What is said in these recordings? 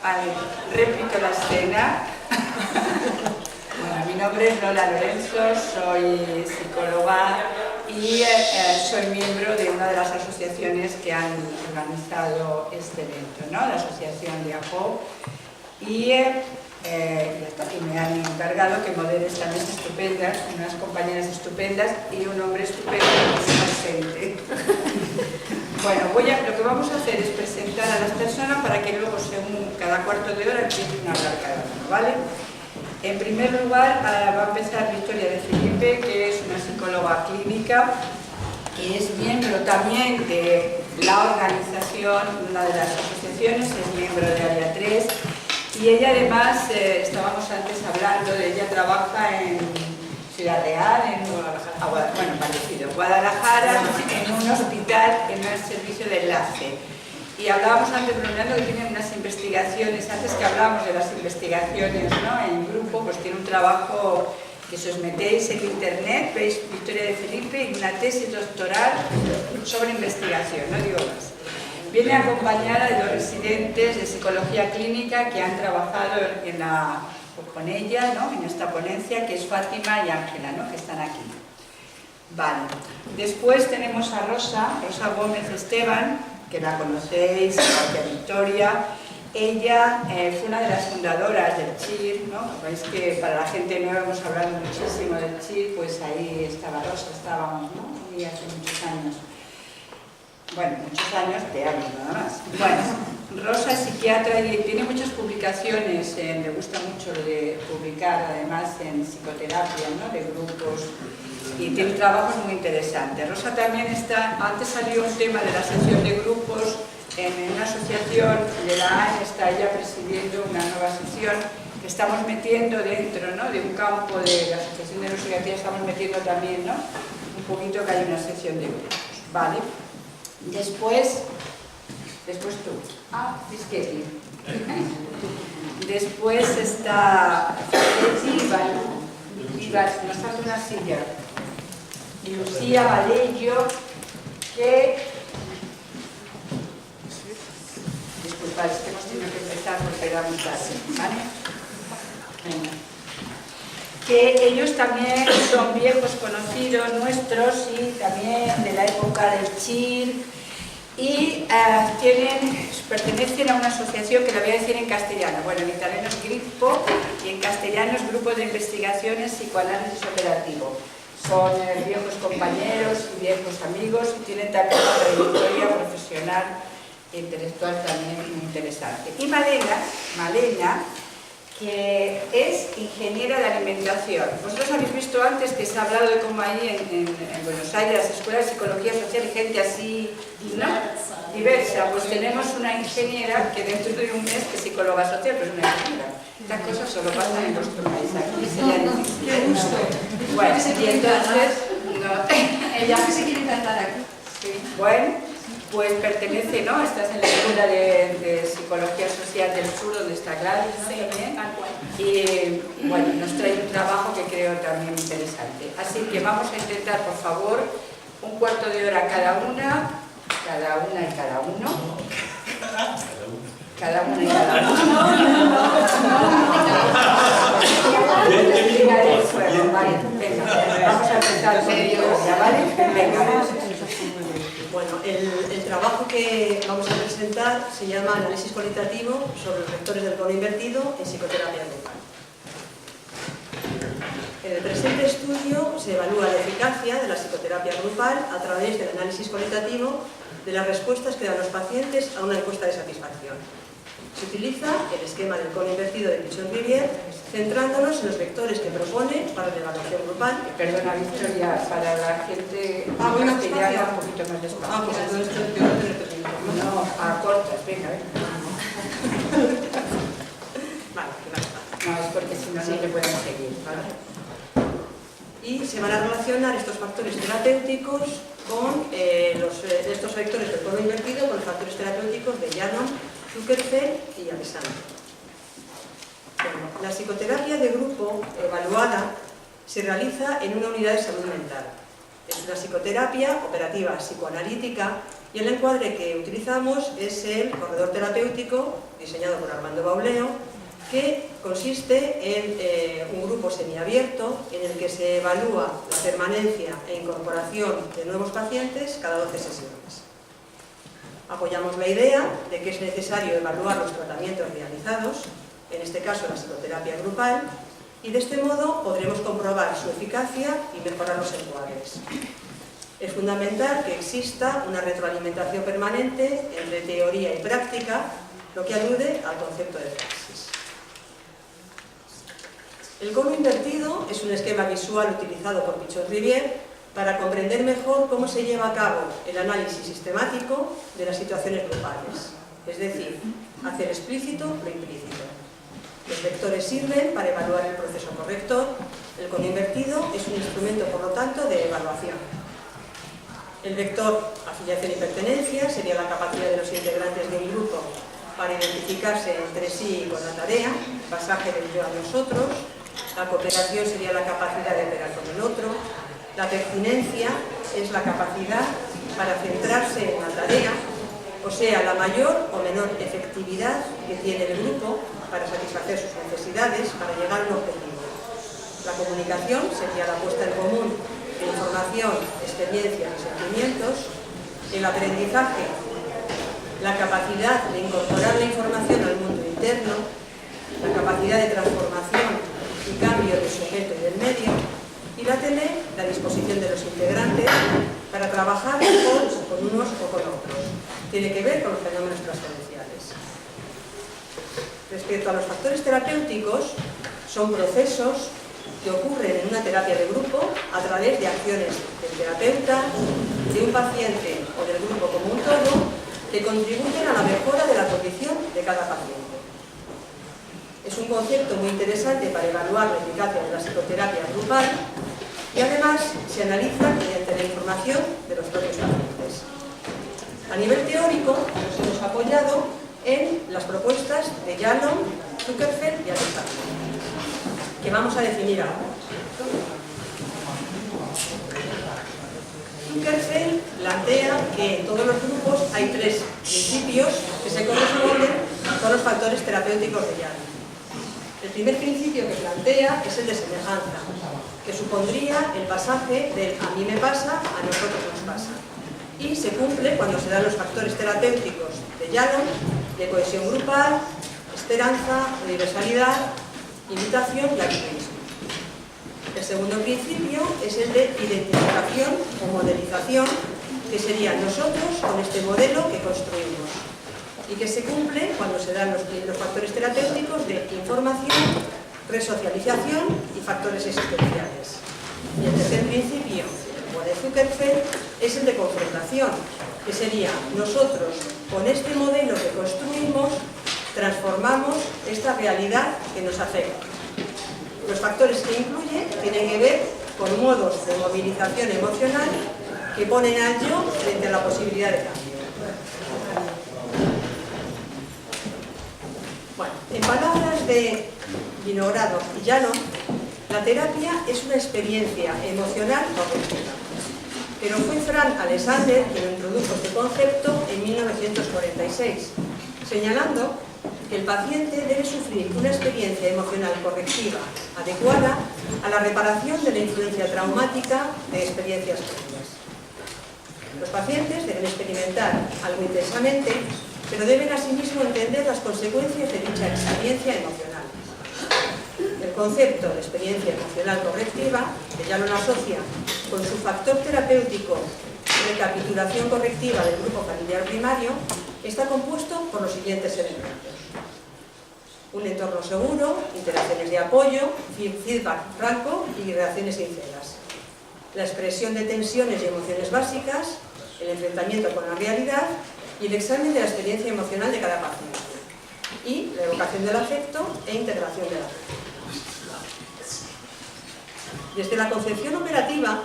Vale, repito la escena. Bueno, mi nombre es Lola Lorenzo, soy psicóloga y soy miembro de una de las asociaciones que han organizado este evento, ¿no? La asociación de APO. Y me han encargado que modere esta mesa estupenda, unas compañeras estupendas y un hombre estupendo que es ausente. Bueno, lo que vamos a hacer es presentar a las personas para que luego, según cada cuarto de hora, empiecen a hablar cada uno, ¿vale? En primer lugar, va a empezar Victoria de Felipe, que es una psicóloga clínica, que es miembro también de la organización, una de las asociaciones, es miembro de Área 3, y ella además, estábamos antes hablando de ella, trabaja en Ciudad Real, bueno, parecido, Guadalajara, en un hospital, en un servicio de enlace. Y hablábamos antes, bromeando, que tienen unas investigaciones, antes que hablábamos de las investigaciones, ¿no? En grupo, pues tiene un trabajo que si os metéis en internet, veis Victoria de Felipe y una tesis doctoral sobre investigación, no digo más. Viene acompañada de dos residentes de psicología clínica que han trabajado con ella, ¿no? En esta ponencia, que es Fátima y Ángela, ¿no? Que están aquí. Vale. Después tenemos a Rosa Gómez Esteban, que la conocéis, igual que a Victoria. Ella fue una de las fundadoras del CHIR, ¿no? Veis que para la gente nueva hemos hablado muchísimo del CHIR, pues ahí estaba Rosa, estábamos, ¿no? Y hace muchos años. Bueno, muchos años de años nada más. Bueno, Rosa es psiquiatra y tiene muchas publicaciones, le gusta mucho de publicar además en psicoterapia, ¿no? De grupos, y tiene trabajos muy interesantes. Rosa también está, antes salió un tema de la sección de grupos en una asociación de la AEN, está ella presidiendo una nueva sección que estamos metiendo dentro, ¿no? De un campo de la Asociación de Neuropsiquiatría, estamos metiendo también, ¿no? Un poquito que hay una sección de grupos, ¿vale? Después tú. Fisquetti. Después está Iván, nos falta una silla. Y Lucía Vallejo, que... Disculpad, es que hemos tenido que empezar porque era muy tarde, ¿vale? Venga. Que ellos también son viejos conocidos nuestros y también de la época del CHIR y pertenecen a una asociación que la voy a decir en castellano, bueno, en italiano es GRIPPO y en castellano es Grupo de Investigaciones Psicoanálisis Operativo. Son viejos compañeros y viejos amigos y tienen también una trayectoria profesional e intelectual también muy interesante. Y Malena, que es ingeniera de alimentación. Vosotros habéis visto antes que se ha hablado de cómo ahí en Buenos Aires, las escuelas de psicología social y gente así, ¿no? Diversa. Pues tenemos una ingeniera que dentro de un mes es psicóloga social, pero es una ingeniera. Estas cosas solo pasan en nuestro país, aquí sería difícil. ¡Qué gusto! Bueno, y entonces... Ella que se quiere tratar aquí. Sí. Bueno, pues pertenece, ¿no? Estás en la Escuela de Psicología Social del Sur, donde está Gladys, ¿no? Sí, También. tal cual. Y bueno, nos trae un trabajo que creo también interesante. Así que vamos a intentar, por favor, un cuarto de hora cada una y cada uno. Cada una y cada uno. Venga, vamos a empezar con ellos, ¿ya vale? Venga. Bueno, el trabajo que vamos a presentar se llama Análisis cualitativo sobre los vectores del cono invertido en psicoterapia grupal. En el presente estudio se evalúa la eficacia de la psicoterapia grupal a través del análisis cualitativo de las respuestas que dan los pacientes a una encuesta de satisfacción. Se utiliza el esquema del cono invertido de Pichon-Rivière, centrándonos en los vectores que propone para la evaluación grupal. Perdona, Victoria, para la gente bueno, que ya un poquito más despacio. Pues entonces tengo que tener tiempo. No, a cortas, venga, venga. Vale, que no está. No, es porque si no, no te pueden seguir, ¿vale? Y se van a relacionar estos factores terapéuticos con estos vectores del cono invertido con los factores terapéuticos de Yadon, Zuckerfeld y Alessandro. Bueno, la psicoterapia de grupo evaluada se realiza en una unidad de salud mental. Es una psicoterapia operativa psicoanalítica Y el encuadre que utilizamos es el corredor terapéutico, diseñado por Armando Bauleo, que consiste en un grupo semiabierto en el que se evalúa la permanencia e incorporación de nuevos pacientes cada 12 sesiones. Apoyamos la idea de que es necesario evaluar los tratamientos realizados, en este caso la psicoterapia grupal, y de este modo podremos comprobar su eficacia y mejorar los encuadres. Es fundamental que exista una retroalimentación permanente entre teoría y práctica, lo que alude al concepto de praxis. El cono invertido es un esquema visual utilizado por Pichon-Rivière para comprender mejor cómo se lleva a cabo el análisis sistemático de las situaciones grupales, es decir, hacer explícito lo implícito. Los vectores sirven para evaluar el proceso corrector. El cono invertido es un instrumento, por lo tanto, de evaluación. El vector afiliación y pertenencia sería la capacidad de los integrantes de un grupo para identificarse entre sí y con la tarea, pasaje del yo a nosotros. La cooperación sería la capacidad de operar con el otro. La pertinencia es la capacidad para centrarse en la tarea, o sea, la mayor o menor efectividad que tiene el grupo para satisfacer sus necesidades, para llegar a un objetivo. La comunicación sería la puesta en común de información, experiencias y sentimientos. El aprendizaje, la capacidad de incorporar la información al mundo interno, la capacidad de transformación y cambio del sujeto y del medio. Y la tele, la disposición de los integrantes para trabajar mejor con unos o con otros. Tiene que ver con los fenómenos transferenciales. Respecto a los factores terapéuticos, son procesos que ocurren en una terapia de grupo a través de acciones del terapeuta, de un paciente o del grupo como un todo, que contribuyen a la mejora de la condición de cada paciente. Es un concepto muy interesante para evaluar la eficacia de la psicoterapia grupal y además se analiza mediante la información de los propios pacientes. A nivel teórico nos hemos apoyado en las propuestas de Yalom, Zuckerfeld y Alexander, que vamos a definir ahora. Zuckerfeld plantea que en todos los grupos hay tres principios que se corresponden con los factores terapéuticos de Yalom. El primer principio que plantea es el de semejanza, que supondría el pasaje del a mí me pasa, a nosotros nos pasa. Y se cumple cuando se dan los factores terapéuticos de Yalom, de cohesión grupal, esperanza, universalidad, imitación y altruismo. El segundo principio es el de identificación o modelización, que sería nosotros con este modelo que construimos, y que se cumple cuando se dan los factores terapéuticos de información, resocialización y factores existenciales. Y el tercer principio, como de Zuckerfeld, es el de confrontación, que sería nosotros con este modelo que construimos transformamos esta realidad que nos afecta. Los factores que incluye tienen que ver con modos de movilización emocional que ponen al yo frente a la posibilidad de cambio. Bueno, en palabras de Vinogrado y Yalom, la terapia es una experiencia emocional correctiva. Pero fue Frank Alexander quien introdujo este concepto en 1946, señalando que el paciente debe sufrir una experiencia emocional correctiva adecuada a la reparación de la influencia traumática de experiencias previas. Los pacientes deben experimentar algo intensamente, pero deben asimismo entender las consecuencias de dicha experiencia emocional. El concepto de experiencia emocional correctiva, que ya lo asocia con su factor terapéutico recapitulación correctiva del grupo familiar primario, está compuesto por los siguientes elementos: un entorno seguro, interacciones de apoyo, feedback franco y reacciones sinceras, la expresión de tensiones y emociones básicas, el enfrentamiento con la realidad y el examen de la experiencia emocional de cada paciente, y la evocación del afecto e integración del afecto. Desde la concepción operativa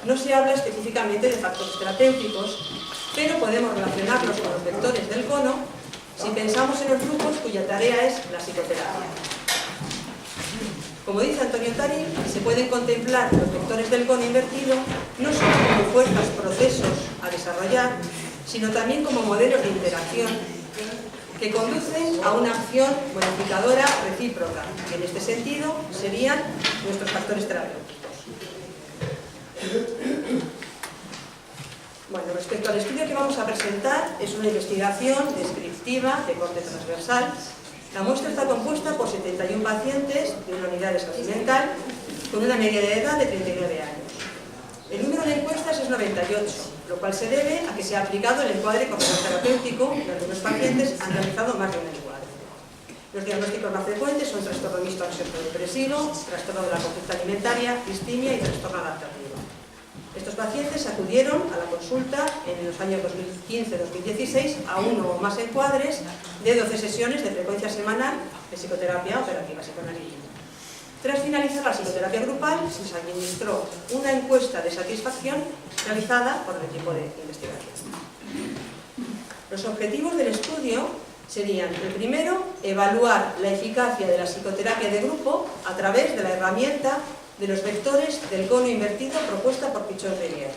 no se habla específicamente de factores terapéuticos, pero podemos relacionarlos con los vectores del cono si pensamos en los grupos cuya tarea es la psicoterapia. Como dice Antonio Tari, se pueden contemplar los vectores del cono invertido no solo como fuerzas, procesos a desarrollar, sino también como modelos de interacción que conducen a una acción bonificadora recíproca, que en este sentido serían nuestros factores terapéuticos. Bueno, respecto al estudio que vamos a presentar, es una investigación descriptiva de corte transversal. La muestra está compuesta por 71 pacientes de una unidad de salud mental con una media de edad de 39 años. El número de encuestas es 98, lo cual se debe a que se ha aplicado el encuadre corporal terapéutico y algunos pacientes han realizado más de un encuadre. Los diagnósticos más frecuentes son trastorno mixto ansioso-depresivo, trastorno de la conducta alimentaria, distimia y trastorno adaptativo. Estos pacientes acudieron a la consulta en los años 2015-2016 a uno o más encuadres de 12 sesiones de frecuencia semanal de psicoterapia operativa psicoanalítica. Tras finalizar la psicoterapia grupal, se les administró una encuesta de satisfacción realizada por el equipo de investigación. Los objetivos del estudio serían, el primero, evaluar la eficacia de la psicoterapia de grupo a través de la herramienta de los vectores del cono invertido propuesta por Pichon-Rivière.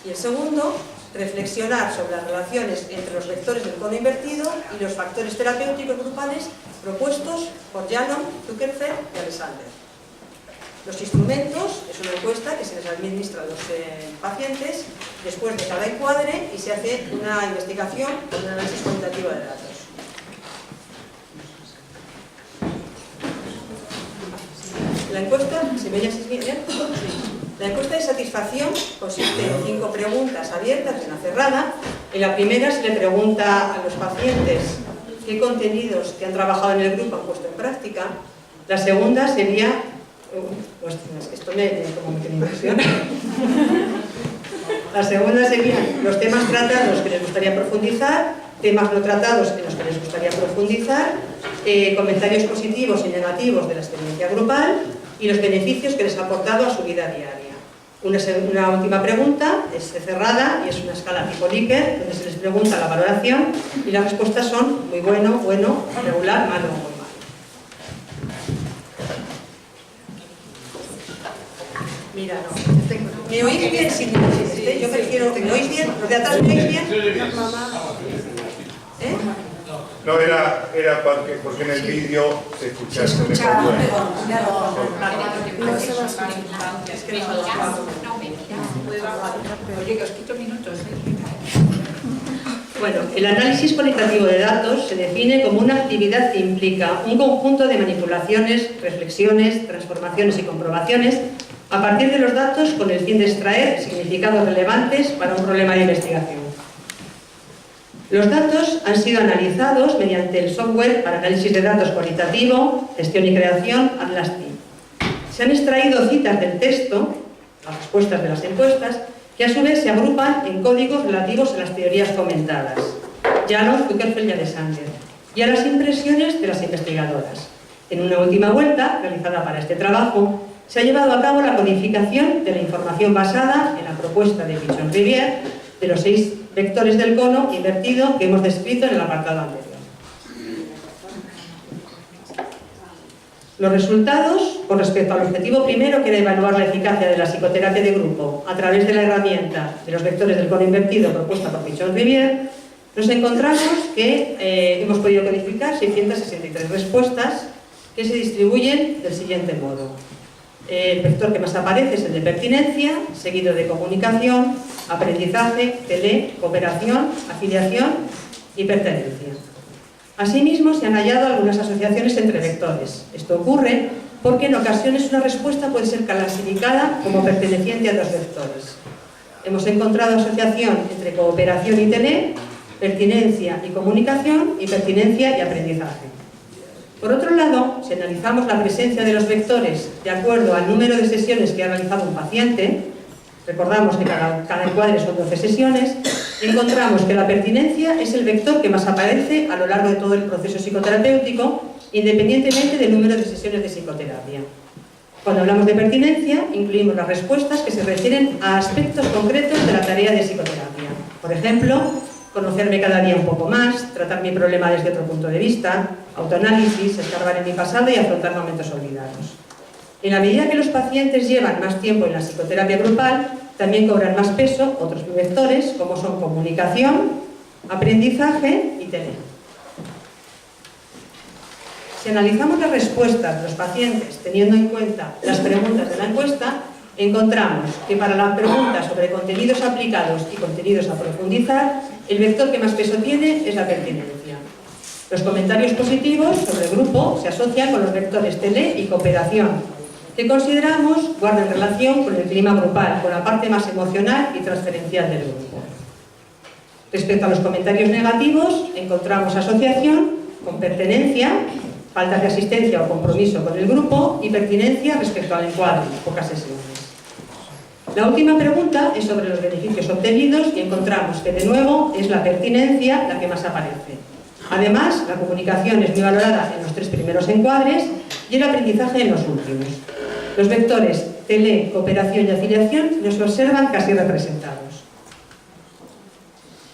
Y el segundo, reflexionar sobre las relaciones entre los vectores del cono invertido y los factores terapéuticos grupales propuestos por Janon, Zuckerfeld y Alexander. Los instrumentos es una encuesta que se les administra a los pacientes después de cada encuadre y se hace una investigación con un análisis cuantitativo de datos. La encuesta, ¿se ve ya bien? La encuesta de satisfacción consiste en 5 preguntas abiertas y una cerrada. En la primera se le pregunta a los pacientes qué contenidos que han trabajado en el grupo han puesto en práctica. La segunda sería... esto como me tiene impresión. La segunda serían los temas tratados que les gustaría profundizar, temas no tratados en los que les gustaría profundizar, comentarios positivos y negativos de la experiencia grupal y los beneficios que les ha aportado a su vida diaria. Una última pregunta es cerrada y es una escala tipo Likert, donde se les pregunta la valoración y las respuestas son muy bueno, bueno, regular, malo o muy malo. Mira, no. ¿Me oís bien? Sí, yo prefiero... ¿Me oís bien? ¿Los de atrás me oís bien? ¿Eh? No, era porque en el vídeo se escuchaba. Se escucha mejor, claro. Es que no. Oye, que os quito minutos. Bueno, el análisis cualitativo de datos se define como una actividad que implica un conjunto de manipulaciones, reflexiones, transformaciones y comprobaciones a partir de los datos con el fin de extraer significados relevantes para un problema de investigación. Los datos han sido analizados mediante el software para análisis de datos cualitativo, gestión y creación Atlas-T. Se han extraído citas del texto, las respuestas de las encuestas, que a su vez se agrupan en códigos relativos a las teorías comentadas, Janon, Zuckerfeld y Alexander, y a las impresiones de las investigadoras. En una última vuelta, realizada para este trabajo, se ha llevado a cabo la codificación de la información basada en la propuesta de Pichon-Rivière de los 6 vectores del cono invertido que hemos descrito en el apartado anterior. Los resultados, con respecto al objetivo primero, que era evaluar la eficacia de la psicoterapia de grupo a través de la herramienta de los vectores del cono invertido propuesta por Pichon-Rivière, nos encontramos que hemos podido codificar 663 respuestas que se distribuyen del siguiente modo. El vector que más aparece es el de pertinencia, seguido de comunicación, aprendizaje, cooperación, afiliación y pertenencia. Asimismo, se han hallado algunas asociaciones entre vectores. Esto ocurre porque en ocasiones una respuesta puede ser clasificada como perteneciente a 2 vectores. Hemos encontrado asociación entre cooperación y pertinencia y comunicación, y pertinencia y aprendizaje. Por otro lado, si analizamos la presencia de los vectores de acuerdo al número de sesiones que ha realizado un paciente, recordamos que cada encuadre son 12 sesiones, encontramos que la pertinencia es el vector que más aparece a lo largo de todo el proceso psicoterapéutico, independientemente del número de sesiones de psicoterapia. Cuando hablamos de pertinencia, incluimos las respuestas que se refieren a aspectos concretos de la tarea de psicoterapia. Por ejemplo, conocerme cada día un poco más, tratar mi problema desde otro punto de vista, autoanálisis, escarbar en mi pasado y afrontar momentos olvidados. En la medida que los pacientes llevan más tiempo en la psicoterapia grupal, también cobran más peso otros vectores como son comunicación, aprendizaje y tele. Si analizamos las respuestas de los pacientes teniendo en cuenta las preguntas de la encuesta, encontramos que para las preguntas sobre contenidos aplicados y contenidos a profundizar, el vector que más peso tiene es la pertinencia. Los comentarios positivos sobre el grupo se asocian con los vectores tele y cooperación, que consideramos guardan relación con el clima grupal, con la parte más emocional y transferencial del grupo. Respecto a los comentarios negativos, encontramos asociación con pertenencia, falta de asistencia o compromiso con el grupo y pertinencia respecto al encuadre, pocas sesiones. La última pregunta es sobre los beneficios obtenidos y encontramos que de nuevo es la pertinencia la que más aparece. Además, la comunicación es muy valorada en los 3 primeros encuadres y el aprendizaje en los últimos. Los vectores tele, cooperación y afiliación nos observan casi representados.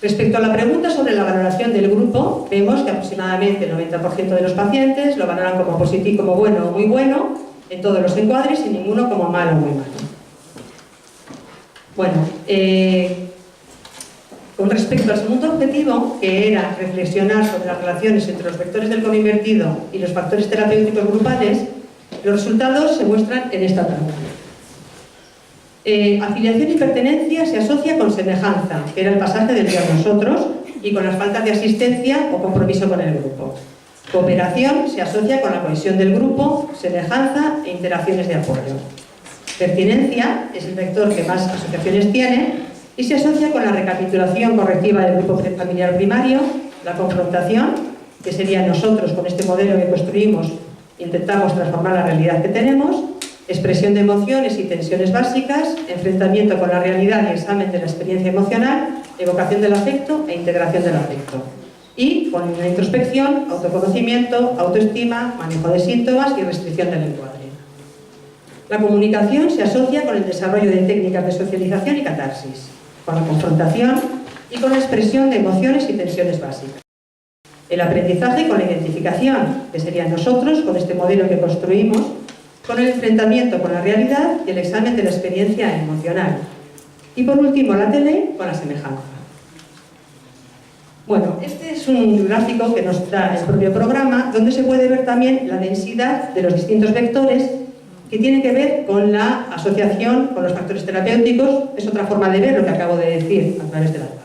Respecto a la pregunta sobre la valoración del grupo, vemos que aproximadamente el 90% de los pacientes lo valoran como positivo, como bueno o muy bueno en todos los encuadres y ninguno como malo o muy malo. Bueno, con respecto al segundo objetivo, que era reflexionar sobre las relaciones entre los vectores del cono invertido y los factores terapéuticos grupales, los resultados se muestran en esta tabla. Afiliación y pertenencia se asocia con semejanza, que era el pasaje del día a nosotros, y con las faltas de asistencia o compromiso con el grupo. Cooperación se asocia con la cohesión del grupo, semejanza e interacciones de apoyo. Pertinencia es el vector que más asociaciones tiene y se asocia con la recapitulación correctiva del grupo familiar primario, la confrontación, que sería nosotros con este modelo que construimos intentamos transformar la realidad que tenemos, expresión de emociones y tensiones básicas, enfrentamiento con la realidad y examen de la experiencia emocional, evocación del afecto e integración del afecto. Y con una introspección, autoconocimiento, autoestima, manejo de síntomas y restricción del encuadre. La comunicación se asocia con el desarrollo de técnicas de socialización y catarsis, con la confrontación y con la expresión de emociones y tensiones básicas. El aprendizaje con la identificación, que serían nosotros con este modelo que construimos, con el enfrentamiento con la realidad y el examen de la experiencia emocional. Y por último, la tele con la semejanza. Bueno, este es un gráfico que nos da el propio programa, donde se puede ver también la densidad de los distintos vectores que tienen que ver con la asociación con los factores terapéuticos. Es otra forma de ver lo que acabo de decir a través de la tabla.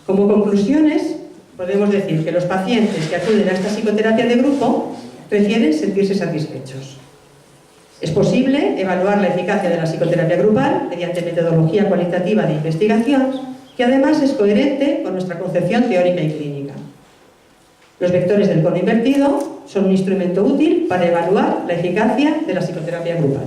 Como conclusiones, podemos decir que los pacientes que acuden a esta psicoterapia de grupo prefieren sentirse satisfechos. Es posible evaluar la eficacia de la psicoterapia grupal mediante metodología cualitativa de investigación, que además es coherente con nuestra concepción teórica y clínica. Los vectores del cono invertido son un instrumento útil para evaluar la eficacia de la psicoterapia grupal.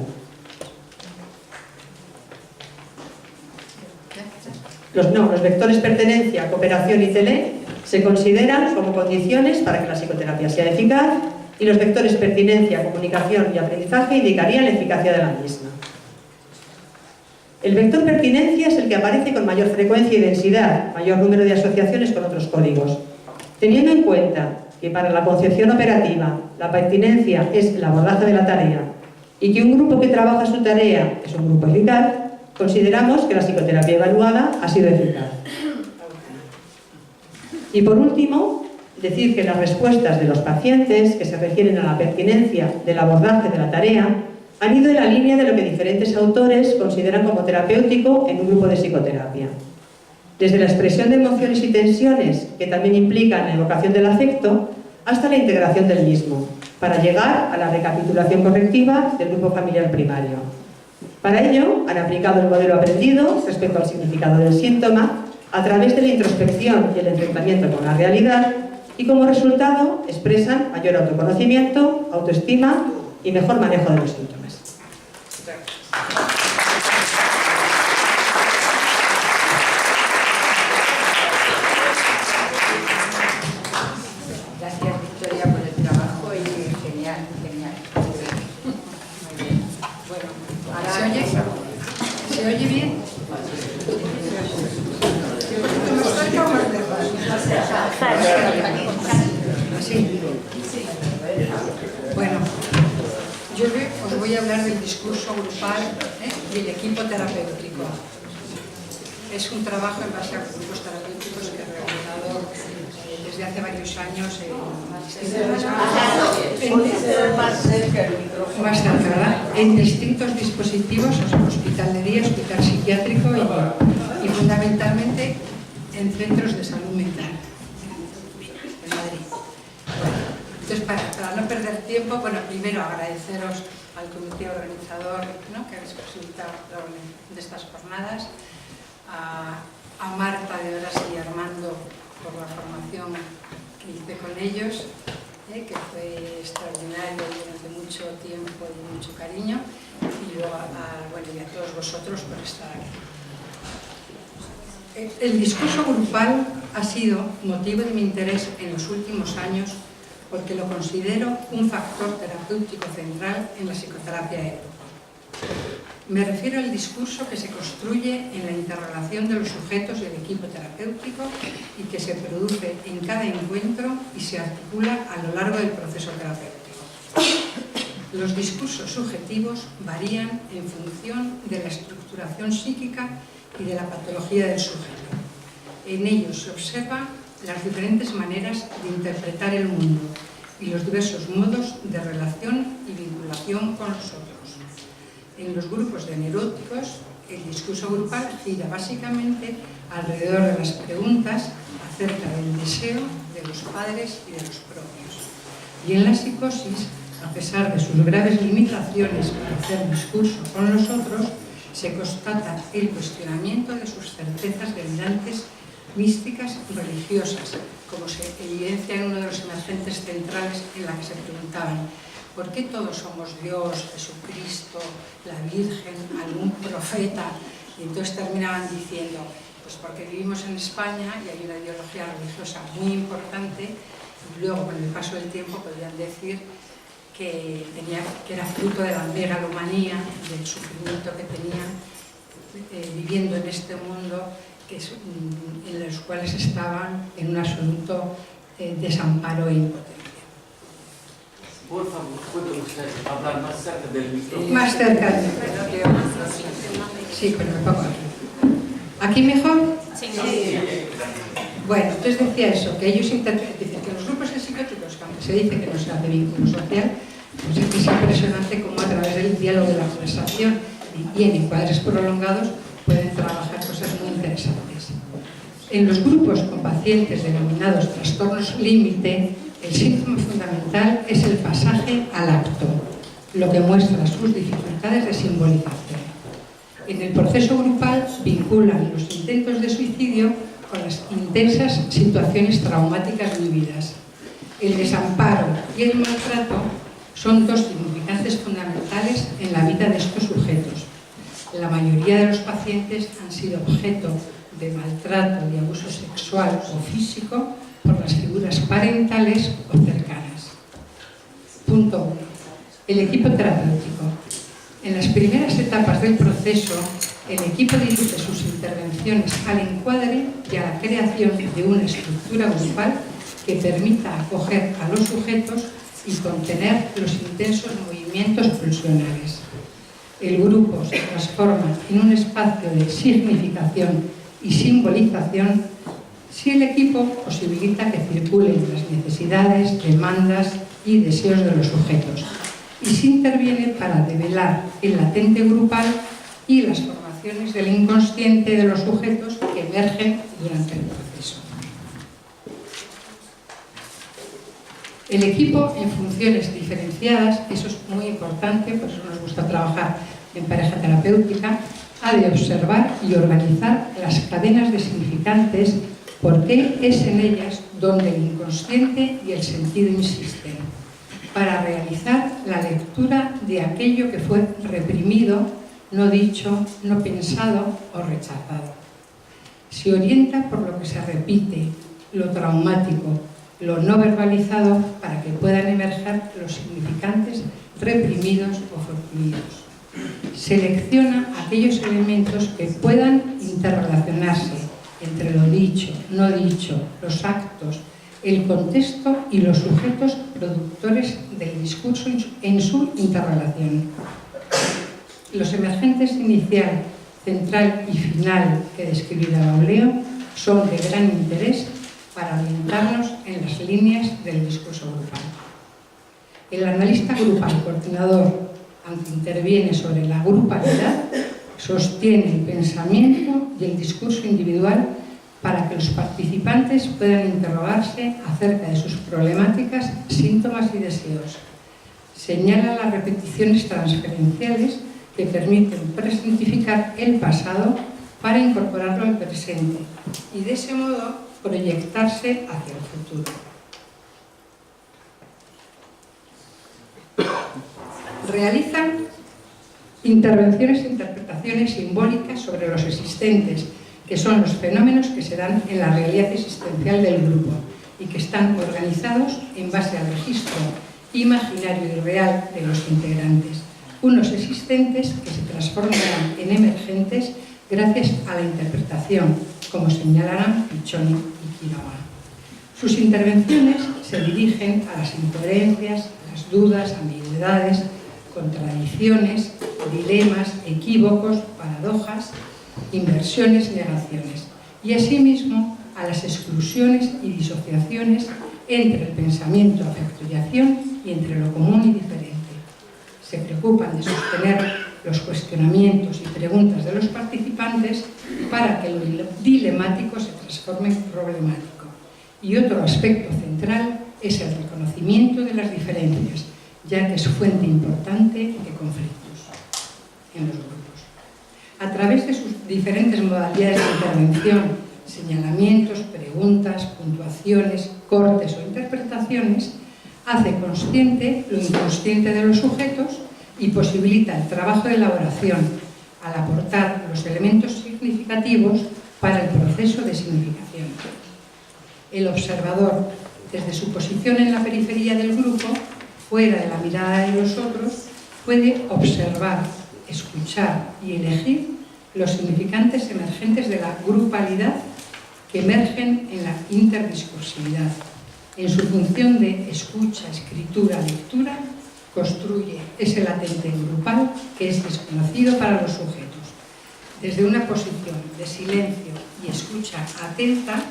Los vectores pertenencia, cooperación y tele se consideran como condiciones para que la psicoterapia sea eficaz y los vectores pertinencia, comunicación y aprendizaje indicarían la eficacia de la misma. El vector pertinencia es el que aparece con mayor frecuencia y densidad, mayor número de asociaciones con otros códigos. Teniendo en cuenta que para la concepción operativa la pertinencia es el abordaje de la tarea y que un grupo que trabaja su tarea es un grupo eficaz, consideramos que la psicoterapia evaluada ha sido eficaz. Y por último, decir que las respuestas de los pacientes que se refieren a la pertinencia del abordaje de la tarea han ido en la línea de lo que diferentes autores consideran como terapéutico en un grupo de psicoterapia. Desde la expresión de emociones y tensiones, que también implican la evocación del afecto, hasta la integración del mismo, para llegar a la recapitulación correctiva del grupo familiar primario. Para ello, han aplicado el modelo aprendido respecto al significado del síntoma, a través de la introspección y el enfrentamiento con la realidad, y como resultado expresan mayor autoconocimiento, autoestima y mejor manejo de los síntomas. Gracias, Victoria, por el trabajo y genial, genial. Muy bien. Bueno, ahora... ¿Se oye bien? Sí. Bueno, yo os voy a hablar del discurso grupal, y el equipo terapéutico. Es un trabajo en base a grupos terapéuticos que he realizado desde hace varios años en distintos dispositivos, o sea, hospital de día, hospital psiquiátrico y fundamentalmente en centros de salud mental en Madrid. Bueno, entonces, para no perder tiempo, bueno, primero agradeceros al comité organizador, ¿no?, que habéis posibilitado la organización de estas jornadas, a Marta de Horas y Armando por la formación que hice con ellos, que fue extraordinario durante mucho tiempo y mucho cariño, y luego y a todos vosotros por estar aquí. El discurso grupal ha sido motivo de mi interés en los últimos años porque lo considero un factor terapéutico central en la psicoterapia de grupo. Me refiero al discurso que se construye en la interrelación de los sujetos y el equipo terapéutico y que se produce en cada encuentro y se articula a lo largo del proceso terapéutico. Los discursos subjetivos varían en función de la estructuración psíquica y de la patología del sujeto. En ellos se observan las diferentes maneras de interpretar el mundo y los diversos modos de relación y vinculación con los otros. En los grupos de neuróticos, el discurso grupal gira básicamente alrededor de las preguntas acerca del deseo de los padres y de los propios. Y en la psicosis, a pesar de sus graves limitaciones para hacer discurso con los otros, se constata el cuestionamiento de sus certezas delirantes, místicas y religiosas, como se evidencia en uno de los emergentes centrales en la que se preguntaban: ¿por qué todos somos Dios, Jesucristo, la Virgen, algún profeta? Y entonces terminaban diciendo, pues porque vivimos en España y hay una ideología religiosa muy importante, y luego con el paso del tiempo podrían decir que era fruto de la megalomanía, del sufrimiento que tenían viviendo en este mundo, en los cuales estaban en un absoluto desamparo e impotencia. Por favor, ¿puede usted hablar más cerca del micrófono? Más cerca del micrófono. Sí, pero me pongo aquí. ¿Aquí mejor? Sí. Bueno, entonces decía eso, que ellos dicen que los grupos psicóticos, aunque se dice que no se hace vínculo social, pues es impresionante cómo a través del diálogo de la conversación y en encuadres prolongados pueden trabajar cosas muy interesantes. En los grupos con pacientes denominados trastornos límite, el síntoma fundamental es el pasaje al acto, lo que muestra sus dificultades de simbolización. En el proceso grupal vinculan los intentos de suicidio con las intensas situaciones traumáticas vividas. El desamparo y el maltrato son dos significantes fundamentales en la vida de estos sujetos. La mayoría de los pacientes han sido objeto de maltrato y abuso sexual o físico por las figuras parentales o cercanas. Punto 1. El equipo terapéutico. En las primeras etapas del proceso, el equipo dirige sus intervenciones al encuadre y a la creación de una estructura grupal que permita acoger a los sujetos y contener los intensos movimientos pulsionales. El grupo se transforma en un espacio de significación y simbolización si el equipo posibilita que circulen las necesidades, demandas y deseos de los sujetos y se interviene para develar el latente grupal y las formaciones del inconsciente de los sujetos que emergen durante el proceso. El equipo en funciones diferenciadas, eso es muy importante, por eso nos gusta trabajar en pareja terapéutica, ha de observar y organizar las cadenas de significantes porque es en ellas donde el inconsciente y el sentido insisten, para realizar la lectura de aquello que fue reprimido, no dicho, no pensado o rechazado. Se orienta por lo que se repite, lo traumático, lo no verbalizado, para que puedan emerger los significantes reprimidos o forprimidos. Selecciona aquellos elementos que puedan interrelacionarse entre lo dicho, no dicho, los actos, el contexto y los sujetos productores del discurso en su interrelación. Los emergentes inicial, central y final que describirá Bauleo son de gran interés para orientarnos en las líneas del discurso grupal. El analista grupal coordinador, aunque interviene sobre la grupalidad, sostiene el pensamiento y el discurso individual para que los participantes puedan interrogarse acerca de sus problemáticas, síntomas y deseos. Señala las repeticiones transferenciales que permiten presentificar el pasado para incorporarlo al presente y de ese modo proyectarse hacia el futuro. Realizan intervenciones e interpretaciones simbólicas sobre los existentes, que son los fenómenos que se dan en la realidad existencial del grupo y que están organizados en base al registro imaginario y real de los integrantes, unos existentes que se transformarán en emergentes gracias a la interpretación, como señalarán Piccioni y Quiroga. Sus intervenciones se dirigen a las incoherencias, las dudas, ambigüedades, contradicciones, dilemas, equívocos, paradojas, inversiones, negaciones, y asimismo a las exclusiones y disociaciones entre el pensamiento, afecto y acción y entre lo común y diferente. Se preocupan de sostener los cuestionamientos y preguntas de los participantes para que lo dilemático se transforme en problemático. Y otro aspecto central es el reconocimiento de las diferencias, ya que es fuente importante de conflictos en los grupos. A través de sus diferentes modalidades de intervención, señalamientos, preguntas, puntuaciones, cortes o interpretaciones, hace consciente lo inconsciente de los sujetos y posibilita el trabajo de elaboración al aportar los elementos significativos para el proceso de significación. El observador, desde su posición en la periferia del grupo, fuera de la mirada de los otros, puede observar, escuchar y elegir los significantes emergentes de la grupalidad que emergen en la interdiscursividad. En su función de escucha, escritura, lectura, construye ese latente grupal que es desconocido para los sujetos. Desde una posición de silencio y escucha atenta,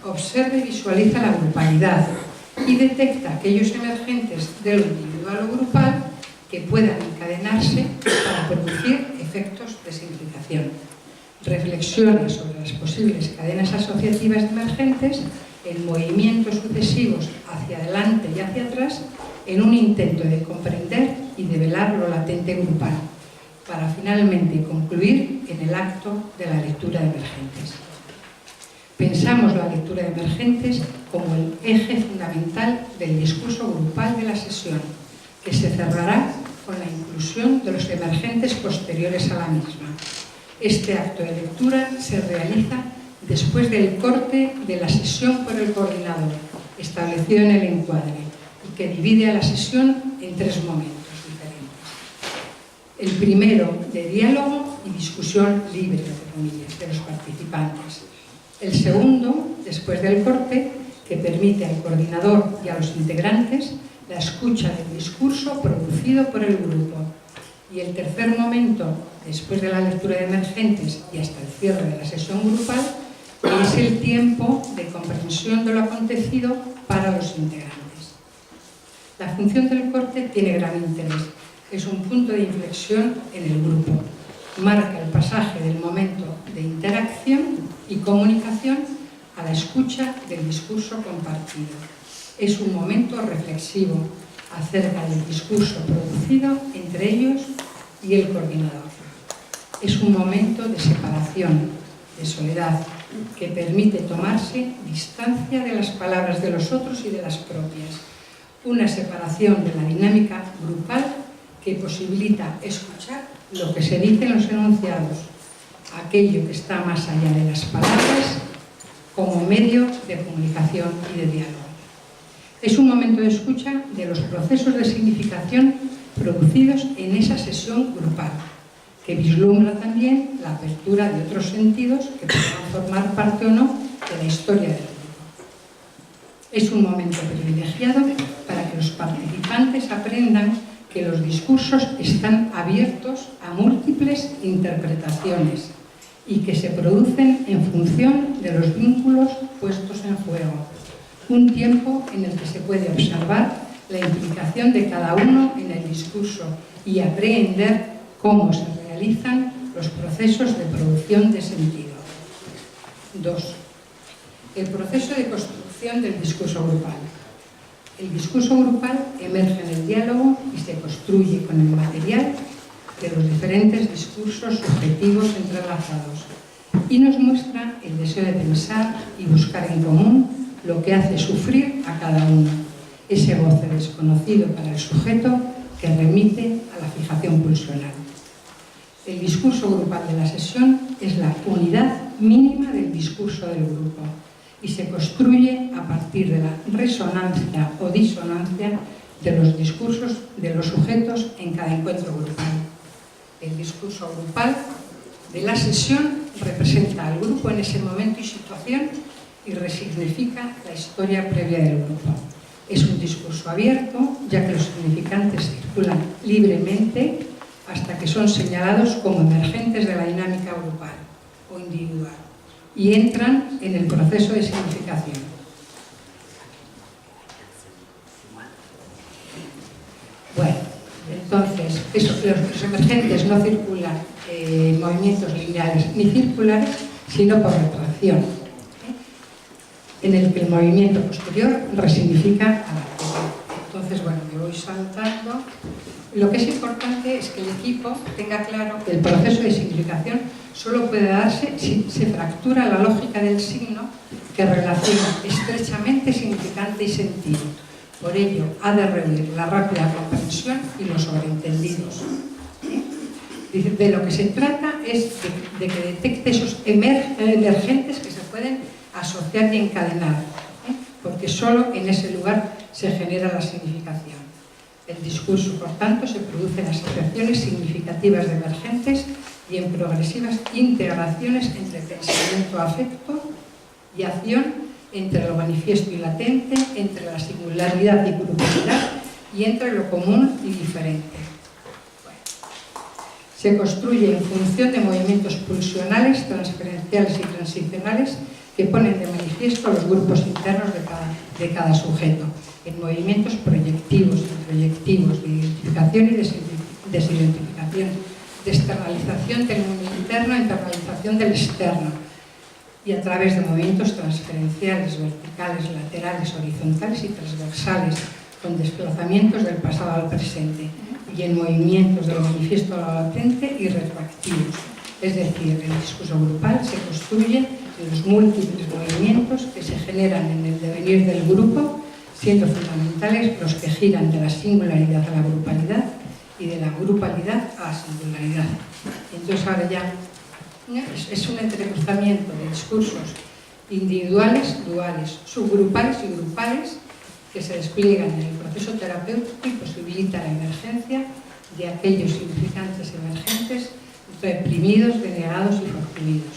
observa y visualiza la grupalidad y detecta aquellos emergentes de lo individual o grupal que puedan encadenarse para producir efectos de significación. Reflexiona sobre las posibles cadenas asociativas emergentes en movimientos sucesivos hacia adelante y hacia atrás en un intento de comprender y develar lo latente grupal, para finalmente concluir en el acto de la lectura de emergentes. Pensamos la lectura de emergentes como el eje fundamental del discurso grupal de la sesión, que se cerrará con la inclusión de los emergentes posteriores a la misma. Este acto de lectura se realiza después del corte de la sesión por el coordinador, establecido en el encuadre, y que divide a la sesión en tres momentos diferentes. El primero, de diálogo y discusión libre, entre comillas, de los participantes. El segundo, después del corte, que permite al coordinador y a los integrantes la escucha del discurso producido por el grupo. Y el tercer momento, después de la lectura de emergentes y hasta el cierre de la sesión grupal, que es el tiempo de comprensión de lo acontecido para los integrantes. La función del corte tiene gran interés. Es un punto de inflexión en el grupo. Marca el pasaje del momento de interacción y comunicación a la escucha del discurso compartido. Es un momento reflexivo acerca del discurso producido entre ellos y el coordinador. Es un momento de separación, de soledad, que permite tomarse distancia de las palabras de los otros y de las propias. Una separación de la dinámica grupal que posibilita escuchar lo que se dice en los enunciados, aquello que está más allá de las palabras como medio de comunicación y de diálogo. Es un momento de escucha de los procesos de significación producidos en esa sesión grupal, que vislumbra también la apertura de otros sentidos que podrán formar parte o no de la historia del grupo. Es un momento privilegiado para que los participantes aprendan que los discursos están abiertos a múltiples interpretaciones y que se producen en función de los vínculos puestos en juego. Un tiempo en el que se puede observar la implicación de cada uno en el discurso y aprehender cómo se realizan los procesos de producción de sentido. 2. El proceso de construcción del discurso grupal. El discurso grupal emerge en el diálogo y se construye con el material de los diferentes discursos subjetivos entrelazados y nos muestra el deseo de pensar y buscar en común lo que hace sufrir a cada uno, ese goce desconocido para el sujeto que remite a la fijación pulsional. El discurso grupal de la sesión es la unidad mínima del discurso del grupo y se construye a partir de la resonancia o disonancia de los discursos de los sujetos en cada encuentro grupal. El discurso grupal de la sesión representa al grupo en ese momento y situación y resignifica la historia previa del grupo. Es un discurso abierto, ya que los significantes circulan libremente hasta que son señalados como emergentes de la dinámica grupal o individual y entran en el proceso de significación. Bueno, entonces, los emergentes no circulan en movimientos lineales ni circulares, sino por retracción, en el que el movimiento posterior resignifica al anterior. Entonces, bueno, me voy saltando. Lo que es importante es que el equipo tenga claro que el proceso de significación solo puede darse si se fractura la lógica del signo que relaciona estrechamente significante y sentido. Por ello, ha de reunir la rápida comprensión y los sobreentendidos. De lo que se trata es de que detecte esos emergentes que se pueden asociar y encadenar, porque solo en ese lugar se genera la significación. El discurso, por tanto, se produce en asociaciones significativas de emergentes y en progresivas integraciones entre pensamiento, afecto y acción, entre lo manifiesto y latente, entre la singularidad y grupalidad y entre lo común y diferente. Bueno. Se construye en función de movimientos pulsionales, transferenciales y transicionales que ponen de manifiesto los grupos internos de cada sujeto, en movimientos proyectivos, introyectivos, de identificación y desidentificación, de externalización del mundo interno, internalización del externo, y a través de movimientos transferenciales, verticales, laterales, horizontales y transversales, con desplazamientos del pasado al presente, y en movimientos del manifiesto a lo latente y retroactivos. Es decir, el discurso grupal se construye en los múltiples movimientos que se generan en el devenir del grupo, siendo fundamentales los que giran de la singularidad a la grupalidad y de la grupalidad a la singularidad. Entonces ahora ya es un entrecruzamiento de discursos individuales, duales, subgrupales y grupales que se despliegan en el proceso terapéutico y posibilita la emergencia de aquellos significantes emergentes reprimidos, denegados y forprimidos,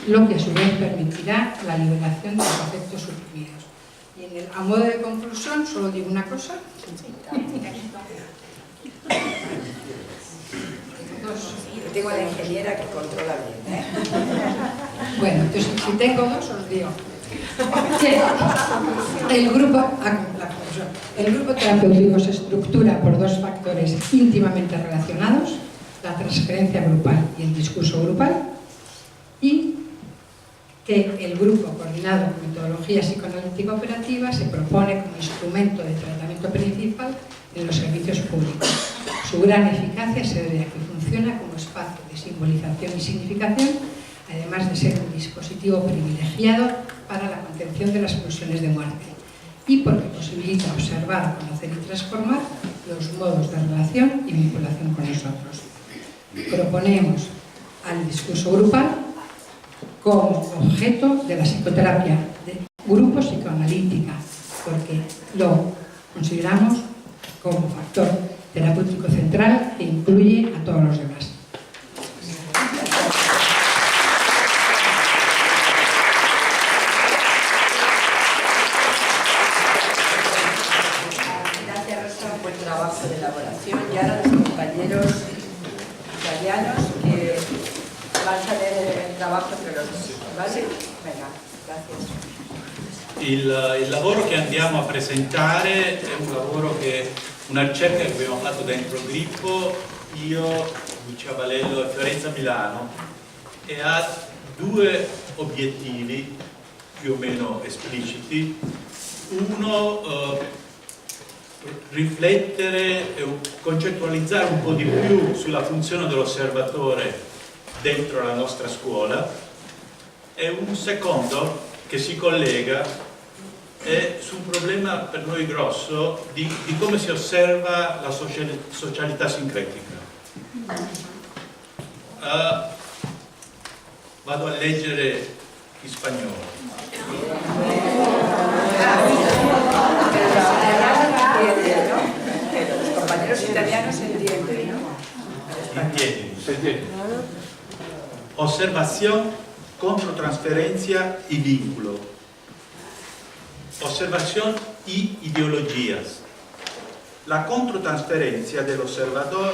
lo que a su vez permitirá la liberación de los afectos suprimidos. Y a modo de conclusión, solo digo una cosa. Yo tengo a la ingeniera que controla bien, ¿eh? Bueno, entonces si tengo dos, os digo. El grupo terapéutico se estructura por dos factores íntimamente relacionados: la transferencia grupal y el discurso grupal, y que el grupo coordinado con metodología psicoanalítica operativa se propone como instrumento de tratamiento principal en los servicios públicos. Su gran eficacia se debe a que funciona como espacio de simbolización y significación, además de ser un dispositivo privilegiado para la contención de las pulsiones de muerte, y porque posibilita observar, conocer y transformar los modos de relación y vinculación con nosotros. Proponemos al discurso grupal como objeto de la psicoterapia de grupo psicoanalítica, porque lo consideramos como factor terapéutico central que incluye a todos los demás. Gracias, Rosa. Buen trabajo. trabajo de elaboración y ahora los compañeros italianos que van a leer el trabajo entre los dos. ¿Vale? Venga, gracias. Il lavoro che andiamo a presentare è un lavoro una ricerca che abbiamo fatto dentro il gruppo, io, Lucia Valello e Fiorenza Milano, e ha due obiettivi più o meno espliciti. Uno, riflettere e concettualizzare un po' di più sulla funzione dell'osservatore dentro la nostra scuola, e un secondo che si collega è su un problema per noi grosso di come si osserva la socialità sincretica. Vado a leggere in spagnolo. Los compañeros italianos entienden, ¿no? Entienden. Observación, controtransferencia y vínculo. Observación y ideologías. La controtransferencia del observador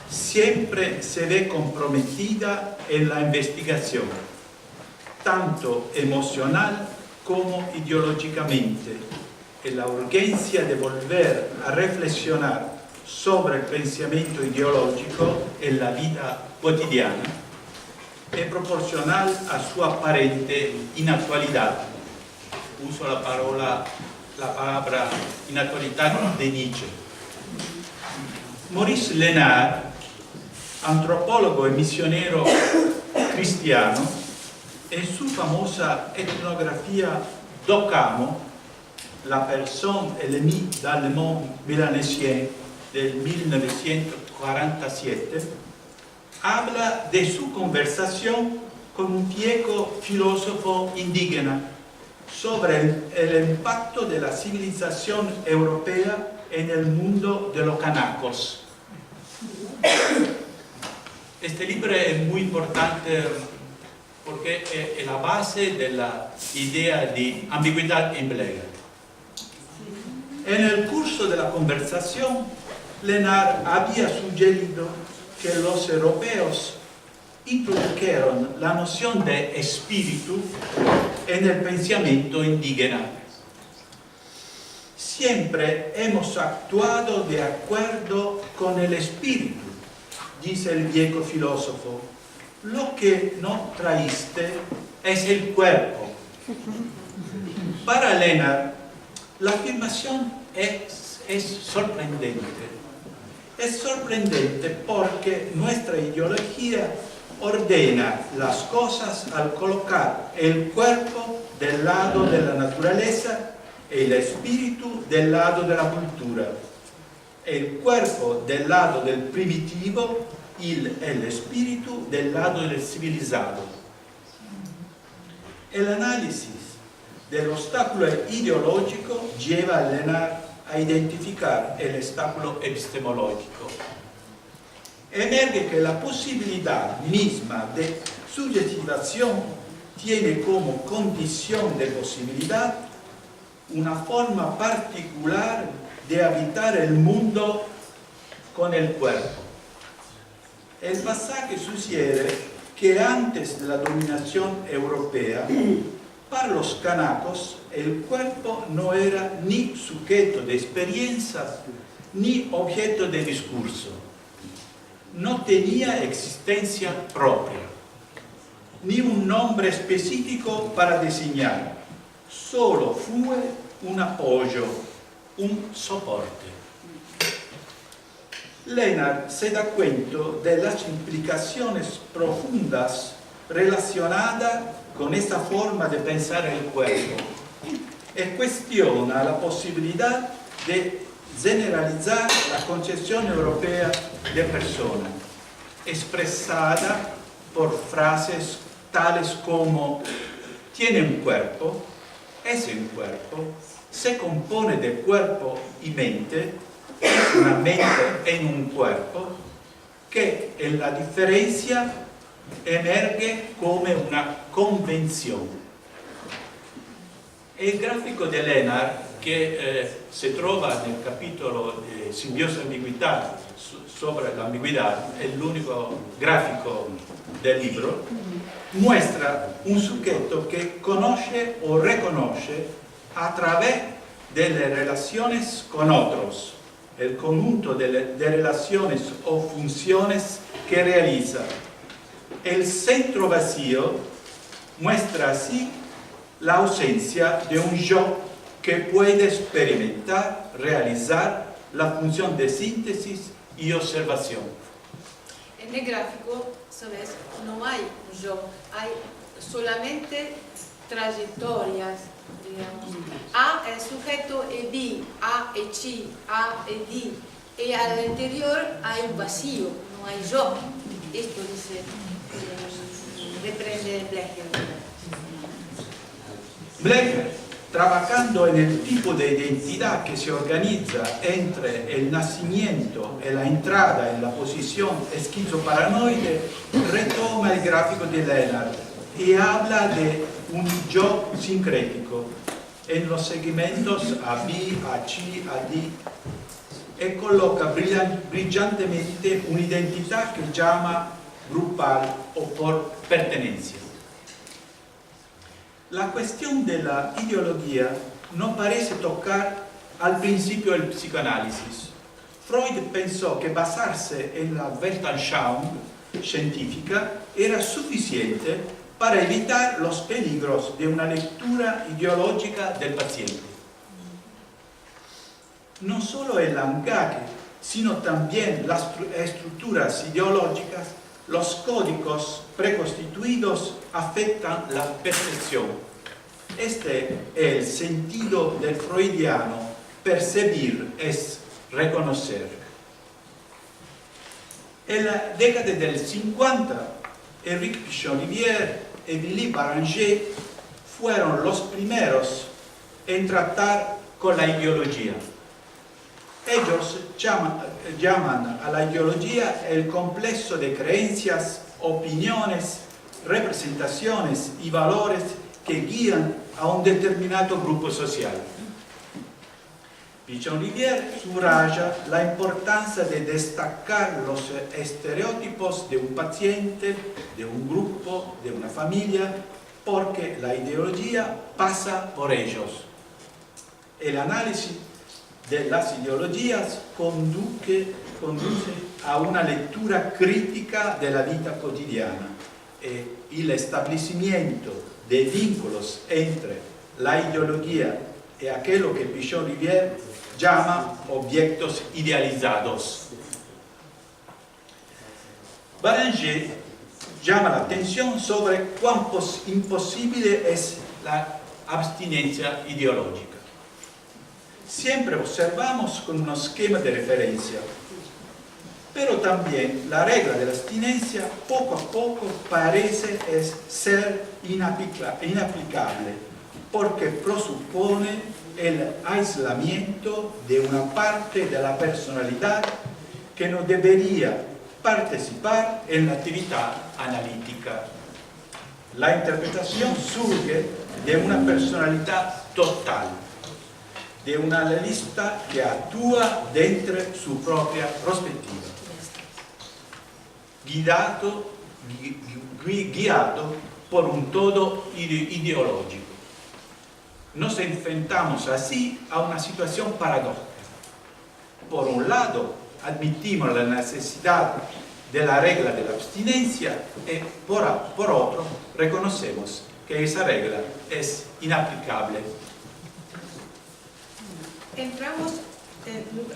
siempre se ve comprometida en la investigación, tanto emocional como ideológicamente, en la urgencia de volver a reflexionar sobre el pensamiento ideológico en la vida quotidiana è proporzionale a sua apparente inattualità. Uso la parola inattualità di Nietzsche. Maurice Lénard, antropologo e misionero cristiano, en su famosa etnografia d'Occamo, La personne et l'ennemi dans le monde mélanésien del 1947, habla de su conversación con un viejo filósofo indígena sobre el impacto de la civilización europea en el mundo de los canacos. Este libro es muy importante porque es la base de la idea de ambigüedad empleada. En el curso de la conversación, Lénard había sugerido que los europeos introdujeron la noción de espíritu en el pensamiento indígena. Siempre hemos actuado de acuerdo con el espíritu, dice el viejo filósofo. Lo que no traíste es el cuerpo. Para Lénard, la afirmación es sorprendente. Es sorprendente porque nuestra ideología ordena las cosas al colocar el cuerpo del lado de la naturaleza y el espíritu del lado de la cultura, el cuerpo del lado del primitivo y el espíritu del lado del civilizado. El análisis del obstáculo ideológico lleva a Lénard a identificar el obstáculo epistemológico. Emerge que la posibilidad misma de subjetivación tiene como condición de posibilidad una forma particular de habitar el mundo con el cuerpo. El pasaje sugiere que antes de la dominación europea, para los canacos, el cuerpo no era ni sujeto de experiencias ni objeto de discurso. No tenía existencia propia, ni un nombre específico para designar. Solo fue un apoyo, un soporte. Lénard se da cuenta de las implicaciones profundas relacionadas con esta forma de pensar el cuerpo y cuestiona la posibilidad de generalizar la concepción europea de persona, expresada por frases tales como tiene un cuerpo, es un cuerpo, se compone de cuerpo y mente, es una mente en un cuerpo, que en la diferencia emerge como una convención. El gráfico de Lénard, che si trova nel capitolo Simbiosi e ambiguità, sopra l'ambiguità, è l'unico grafico del libro, muestra un sujeto que conoce o reconoce a través de las relaciones con otros, el conjunto de relaciones o funciones que realiza. El centro vacío muestra así la ausencia de un yo que puede experimentar, realizar la función de síntesis y observación. En el gráfico, ¿sabes? No hay yo, hay solamente trayectorias, digamos. A es sujeto y B, A y C, A y D. Y al interior hay un vacío, no hay yo. Esto dice, reprende Blecher. Blecher, trabajando en el tipo de identidad que se organiza entre el nacimiento y la entrada en la posición esquizoparanoide, retoma el gráfico de Leonard y habla de un yo sincrético en los segmentos a B, a C, a D, y coloca brillantemente una identidad que llama grupal o por pertenencia. La cuestión de la ideología no parece tocar al principio el psicoanálisis. Freud pensó que basarse en la Weltanschauung científica era suficiente para evitar los peligros de una lectura ideológica del paciente. No solo el lenguaje, sino también las estructuras ideológicas, los códigos preconstituidos afectan la percepción. Este es el sentido del freudiano: percibir es reconocer. En la década del 50, Éric Pichon-Rivière y Willy Baranger fueron los primeros en tratar con la ideología. Ellos llaman a la ideología el complejo de creencias, opiniones, representaciones y valores que guían a un determinado grupo social. Pichon-Rivière subraya la importancia de destacar los estereotipos de un paciente, de un grupo, de una familia, porque la ideología pasa por ellos. El análisis de las ideologías conduce a una lectura crítica de la vida cotidiana y el establecimiento de vínculos entre la ideología y aquello que Pichon-Rivière llama objetos idealizados. Baranger llama la atención sobre cuán imposible es la abstinencia ideológica. Siempre observamos con un esquema de referencia, pero también la regla de la abstinencia poco a poco parece ser inaplicable, porque presupone el aislamiento de una parte de la personalidad que no debería participar en la actividad analítica. La interpretación surge de una personalidad total, de un analista que actúa dentro de su propia perspectiva, guiado por un todo ideológico. Nos enfrentamos así a una situación paradójica. Por un lado, admitimos la necesidad de la regla de la abstinencia y por otro, reconocemos que esa regla es inaplicable.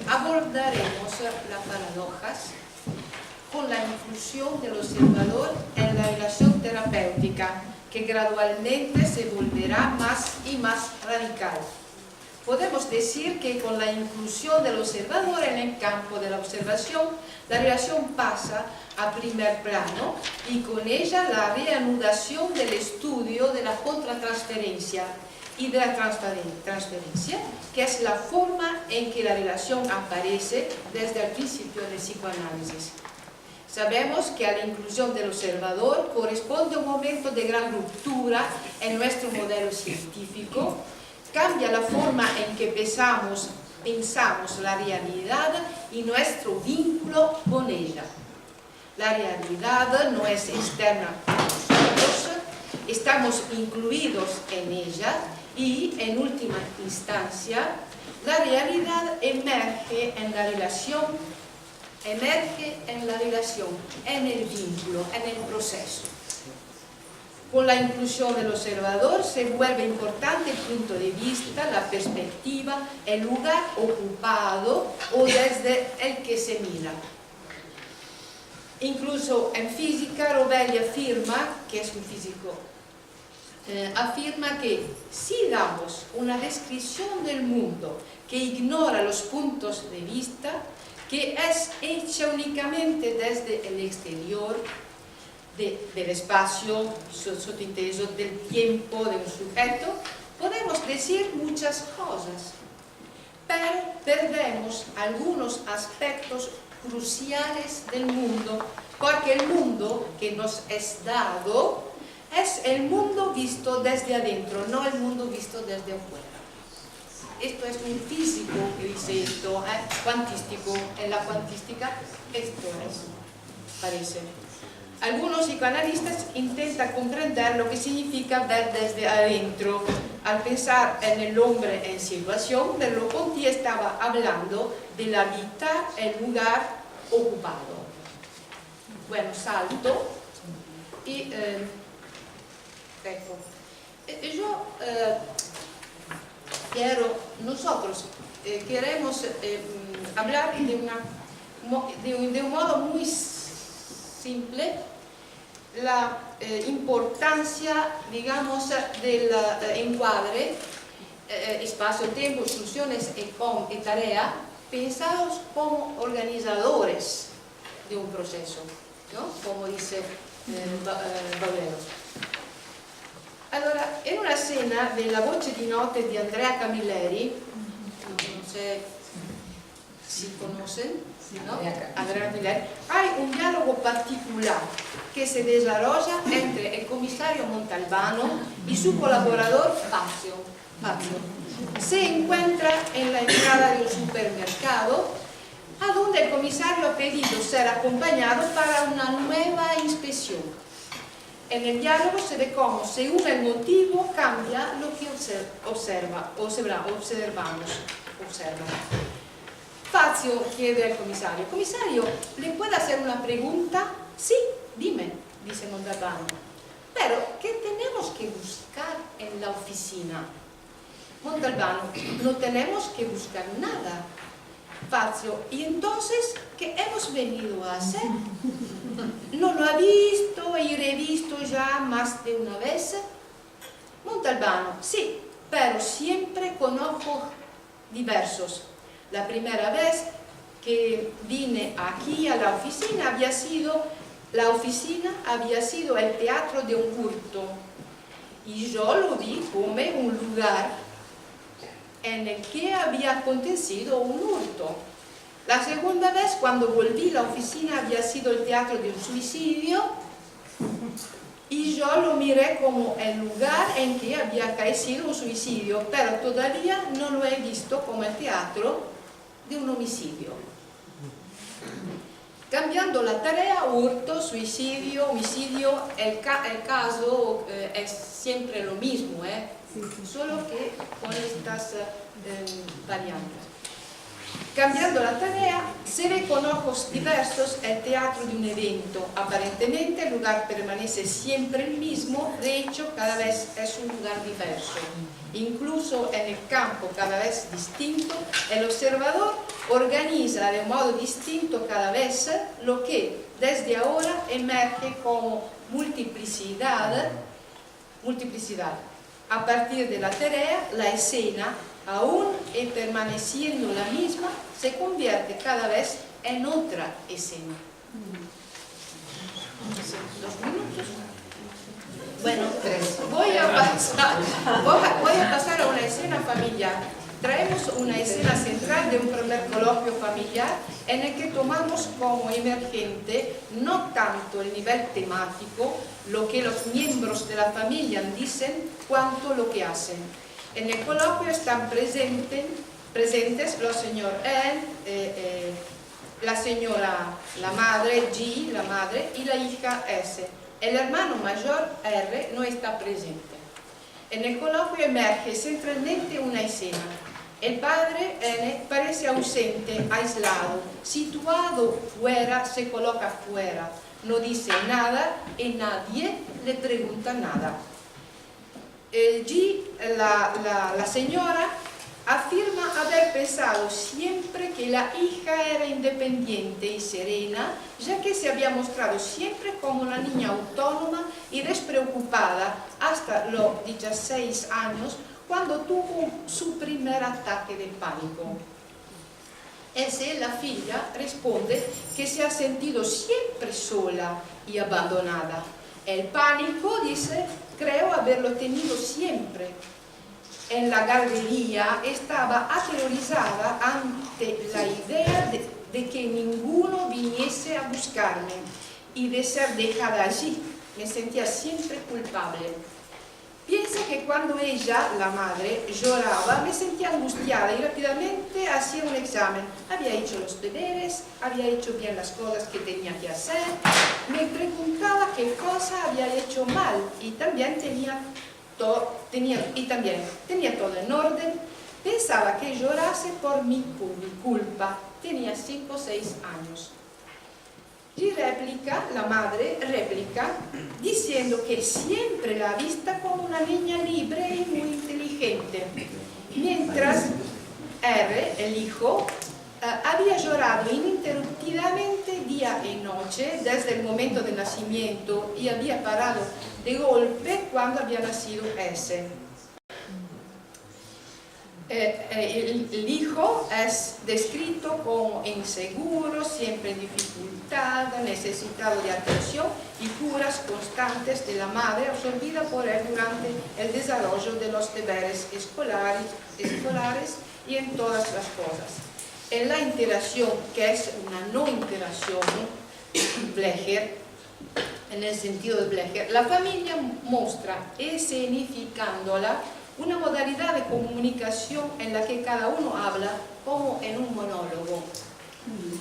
Abordaremos las paradojas con la inclusión del observador en la relación terapéutica, que gradualmente se volverá más y más radical. Podemos decir que con la inclusión del observador en el campo de la observación, la relación pasa a primer plano y con ella la reanudación del estudio de la contratransferencia y de la transferencia, que es la forma en que la relación aparece desde el principio del psicoanálisis. Sabemos que a la inclusión del observador corresponde un momento de gran ruptura en nuestro modelo científico, cambia la forma en que pensamos la realidad y nuestro vínculo con ella. La realidad no es externa a nosotros, estamos incluidos en ella y, en última instancia, la realidad emerge en la relación, en el vínculo, en el proceso. Con la inclusión del observador se vuelve importante el punto de vista, la perspectiva, el lugar ocupado o desde el que se mira. Incluso en física, Rovelli afirma, que es un físico, afirma que si damos una descripción del mundo que ignora los puntos de vista, que es hecha únicamente desde el exterior, del espacio, subinteso, del tiempo de un sujeto, podemos decir muchas cosas, pero perdemos algunos aspectos cruciales del mundo, porque el mundo que nos es dado es el mundo visto desde adentro, no el mundo visto desde afuera. Esto es un físico que dice esto, cuantístico. En la cuantística esto es, parece. Algunos psicoanalistas intentan comprender lo que significa ver desde adentro. Al pensar en el hombre en situación, Merleau-Ponty estaba hablando del habitar el lugar ocupado. Bueno, salto y nosotros queremos hablar de un modo muy simple la importancia, digamos, del encuadre espacio-tiempo, funciones y tarea pensados como organizadores de un proceso, ¿no? Como dice Baudelaire. Allora, in una scena della Voce di notte di Andrea Camilleri, non sé si conocen, ¿no? Andrea Camilleri, hay un diálogo particular que se desarrolla entre el comisario Montalbano y su colaborador Fazio. Se encuentra en la entrada de un supermercado a donde el comisario ha pedido ser acompañado para una nueva inspección. En el diálogo se ve cómo, según el motivo, cambia lo que observamos. Fazio chiede al comisario: comisario, ¿le puedo hacer una pregunta? Sí, dime, dice Montalbano. Pero, ¿qué tenemos que buscar en la oficina? Montalbano: no tenemos que buscar nada. Fazio: ¿y entonces qué hemos venido a hacer? ¿No lo ha visto y revisto ya más de una vez? Montalbano: sí, pero siempre con ojos diversos. La primera vez que vine aquí a la oficina había sido el teatro de un culto y yo lo vi como un lugar en el que había acontecido un hurto. La segunda vez, cuando volví a la oficina, había sido el teatro de un suicidio y yo lo miré como el lugar en que había acaecido un suicidio, pero todavía no lo he visto como el teatro de un homicidio. Cambiando la tarea, hurto, suicidio, homicidio, el caso es siempre lo mismo, solo que con estas variantes. Cambiando la tarea, se ve con ojos diversos el teatro de un evento. Aparentemente el lugar permanece siempre el mismo, de hecho cada vez es un lugar diverso. Incluso en el campo cada vez distinto, el observador organiza de modo distinto cada vez lo que desde ahora emerge como multiplicidad. A partir de la tarea, la escena, aún permaneciendo la misma, se convierte cada vez en otra escena. 2 minutos. Bueno, voy a pasar a una escena familiar. Traemos una escena central de un primer coloquio familiar en el que tomamos como emergente no tanto el nivel temático, lo que los miembros de la familia dicen, cuanto lo que hacen. En el coloquio están presentes los señores N, la señora, la madre G, la madre, y la hija S. El hermano mayor R no está presente. En el coloquio emerge centralmente una escena. El padre N parece ausente, aislado, situado fuera, se coloca fuera, no dice nada y nadie le pregunta nada. G, la señora, afirma haber pensado siempre que la hija era independiente y serena, ya que se había mostrado siempre como una niña autónoma y despreocupada hasta los 16 años, cuando tuvo su primer ataque de pánico. S, la figlia, responde que se ha sentido siempre sola y abandonada. El pánico, dice, creo haberlo tenido siempre. En la guardería estaba aterrorizada ante la idea de que ninguno viniese a buscarme y de ser dejada allí. Me sentía siempre culpable. Piensa que cuando ella, la madre, lloraba, me sentía angustiada y rápidamente hacía un examen. Había hecho los deberes, había hecho bien las cosas que tenía que hacer, me preguntaba qué cosa había hecho mal y también tenía todo en orden. Pensaba que llorase por mi culpa. Tenía 5 o 6 años. Y la madre replica, diciendo que siempre la ha vista como una niña libre y muy inteligente. Mientras R, el hijo, había llorado ininterrumpidamente día y noche desde el momento del nacimiento y había parado de golpe cuando había nacido S. El hijo es descrito como inseguro, siempre en dificultad, necesitado de atención y curas constantes de la madre, absorbida por él durante el desarrollo de los deberes escolares y en todas las cosas. En la interacción, que es una no interacción, Blecher, en el sentido de Blecher, la familia muestra, escenificándola, una modalidad de comunicación en la que cada uno habla como en un monólogo.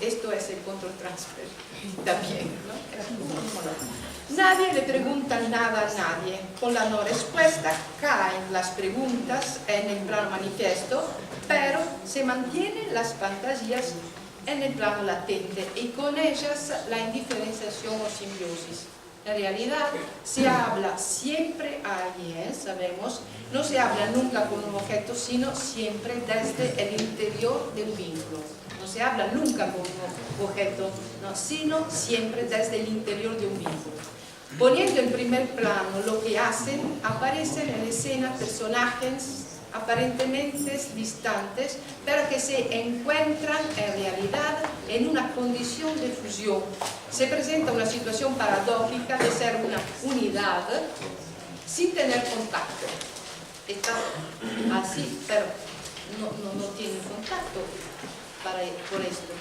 Esto es el control transfer también, ¿no? Nadie le pregunta nada a nadie. Con la no respuesta caen las preguntas en el plano manifiesto, pero se mantienen las fantasías en el plano latente y con ellas la indiferenciación o simbiosis. En realidad se habla siempre a alguien, sabemos, no se habla nunca con un objeto, sino siempre desde el interior de un vínculo. No se habla nunca con un objeto, no, sino siempre desde el interior de un vínculo. Poniendo en primer plano lo que hacen, aparecen en escena personajes aparentemente distantes, pero que se encuentran en realidad en una condición de fusión. Se presenta una situación paradójica de ser una unidad sin tener contacto. Está así, pero no tienen contacto por esto.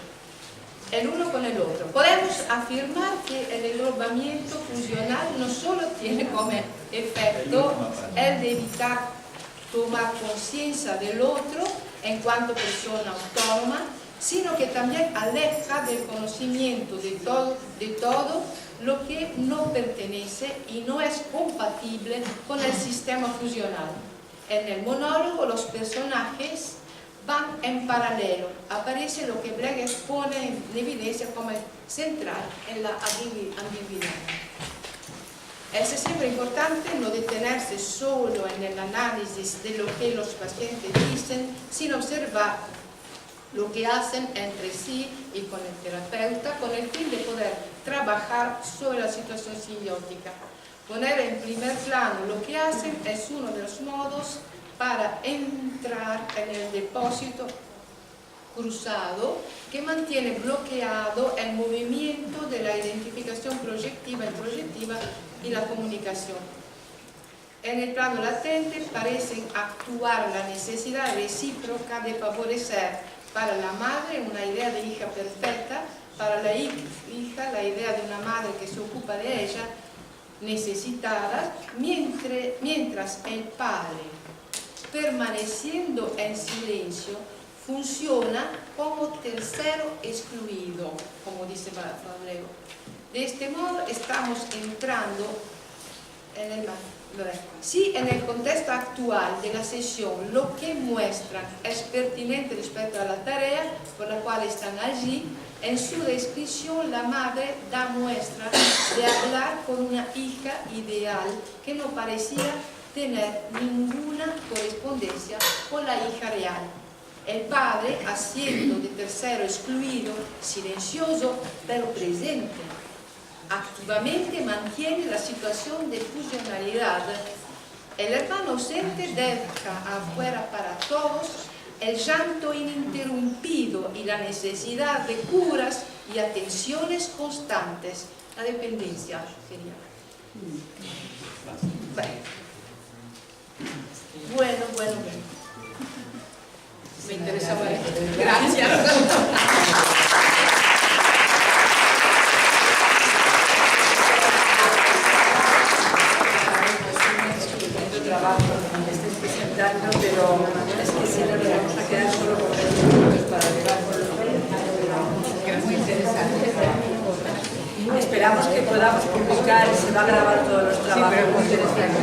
El uno con el otro. Podemos afirmar que el englobamiento funcional no solo tiene como efecto el de evitar tomar conciencia del otro en cuanto persona autónoma, sino que también aleja del conocimiento de todo lo que no pertenece y no es compatible con el sistema fusional. En el monólogo los personajes van en paralelo, aparece lo que Blecher pone en evidencia como central en la ambigüedad. Es siempre importante no detenerse solo en el análisis de lo que los pacientes dicen, sino observar lo que hacen entre sí y con el terapeuta, con el fin de poder trabajar sobre la situación simbiótica. Poner en primer plano lo que hacen es uno de los modos para entrar en el depósito cruzado que mantiene bloqueado el movimiento de la identificación proyectiva y proyectiva y la comunicación. En el plano latente parecen actuar la necesidad recíproca de favorecer para la madre una idea de hija perfecta, para la hija la idea de una madre que se ocupa de ella, necesitada, mientras el padre permaneciendo en silencio, funciona como tercero excluido, como dice Fabrego. De este modo estamos entrando en el... Si en el contexto actual de la sesión lo que muestran es pertinente respecto a la tarea por la cual están allí, en su descripción la madre da muestra de hablar con una hija ideal que no parecía tener ninguna correspondencia con la hija real. El padre, haciendo de tercero excluido, silencioso, pero presente, activamente mantiene la situación de fusionalidad. El hermano ausente deja afuera para todos el llanto ininterrumpido y la necesidad de curas y atenciones constantes. La dependencia sería. Bueno. Me interesaba esto. Gracias. Trabajo como me estáis presentando, pero es que si no nos vamos a quedar solo con 20 minutos para llegar por los que es muy interesante. Esperamos que podamos publicar, se va a grabar todos los trabajos muy interesantes.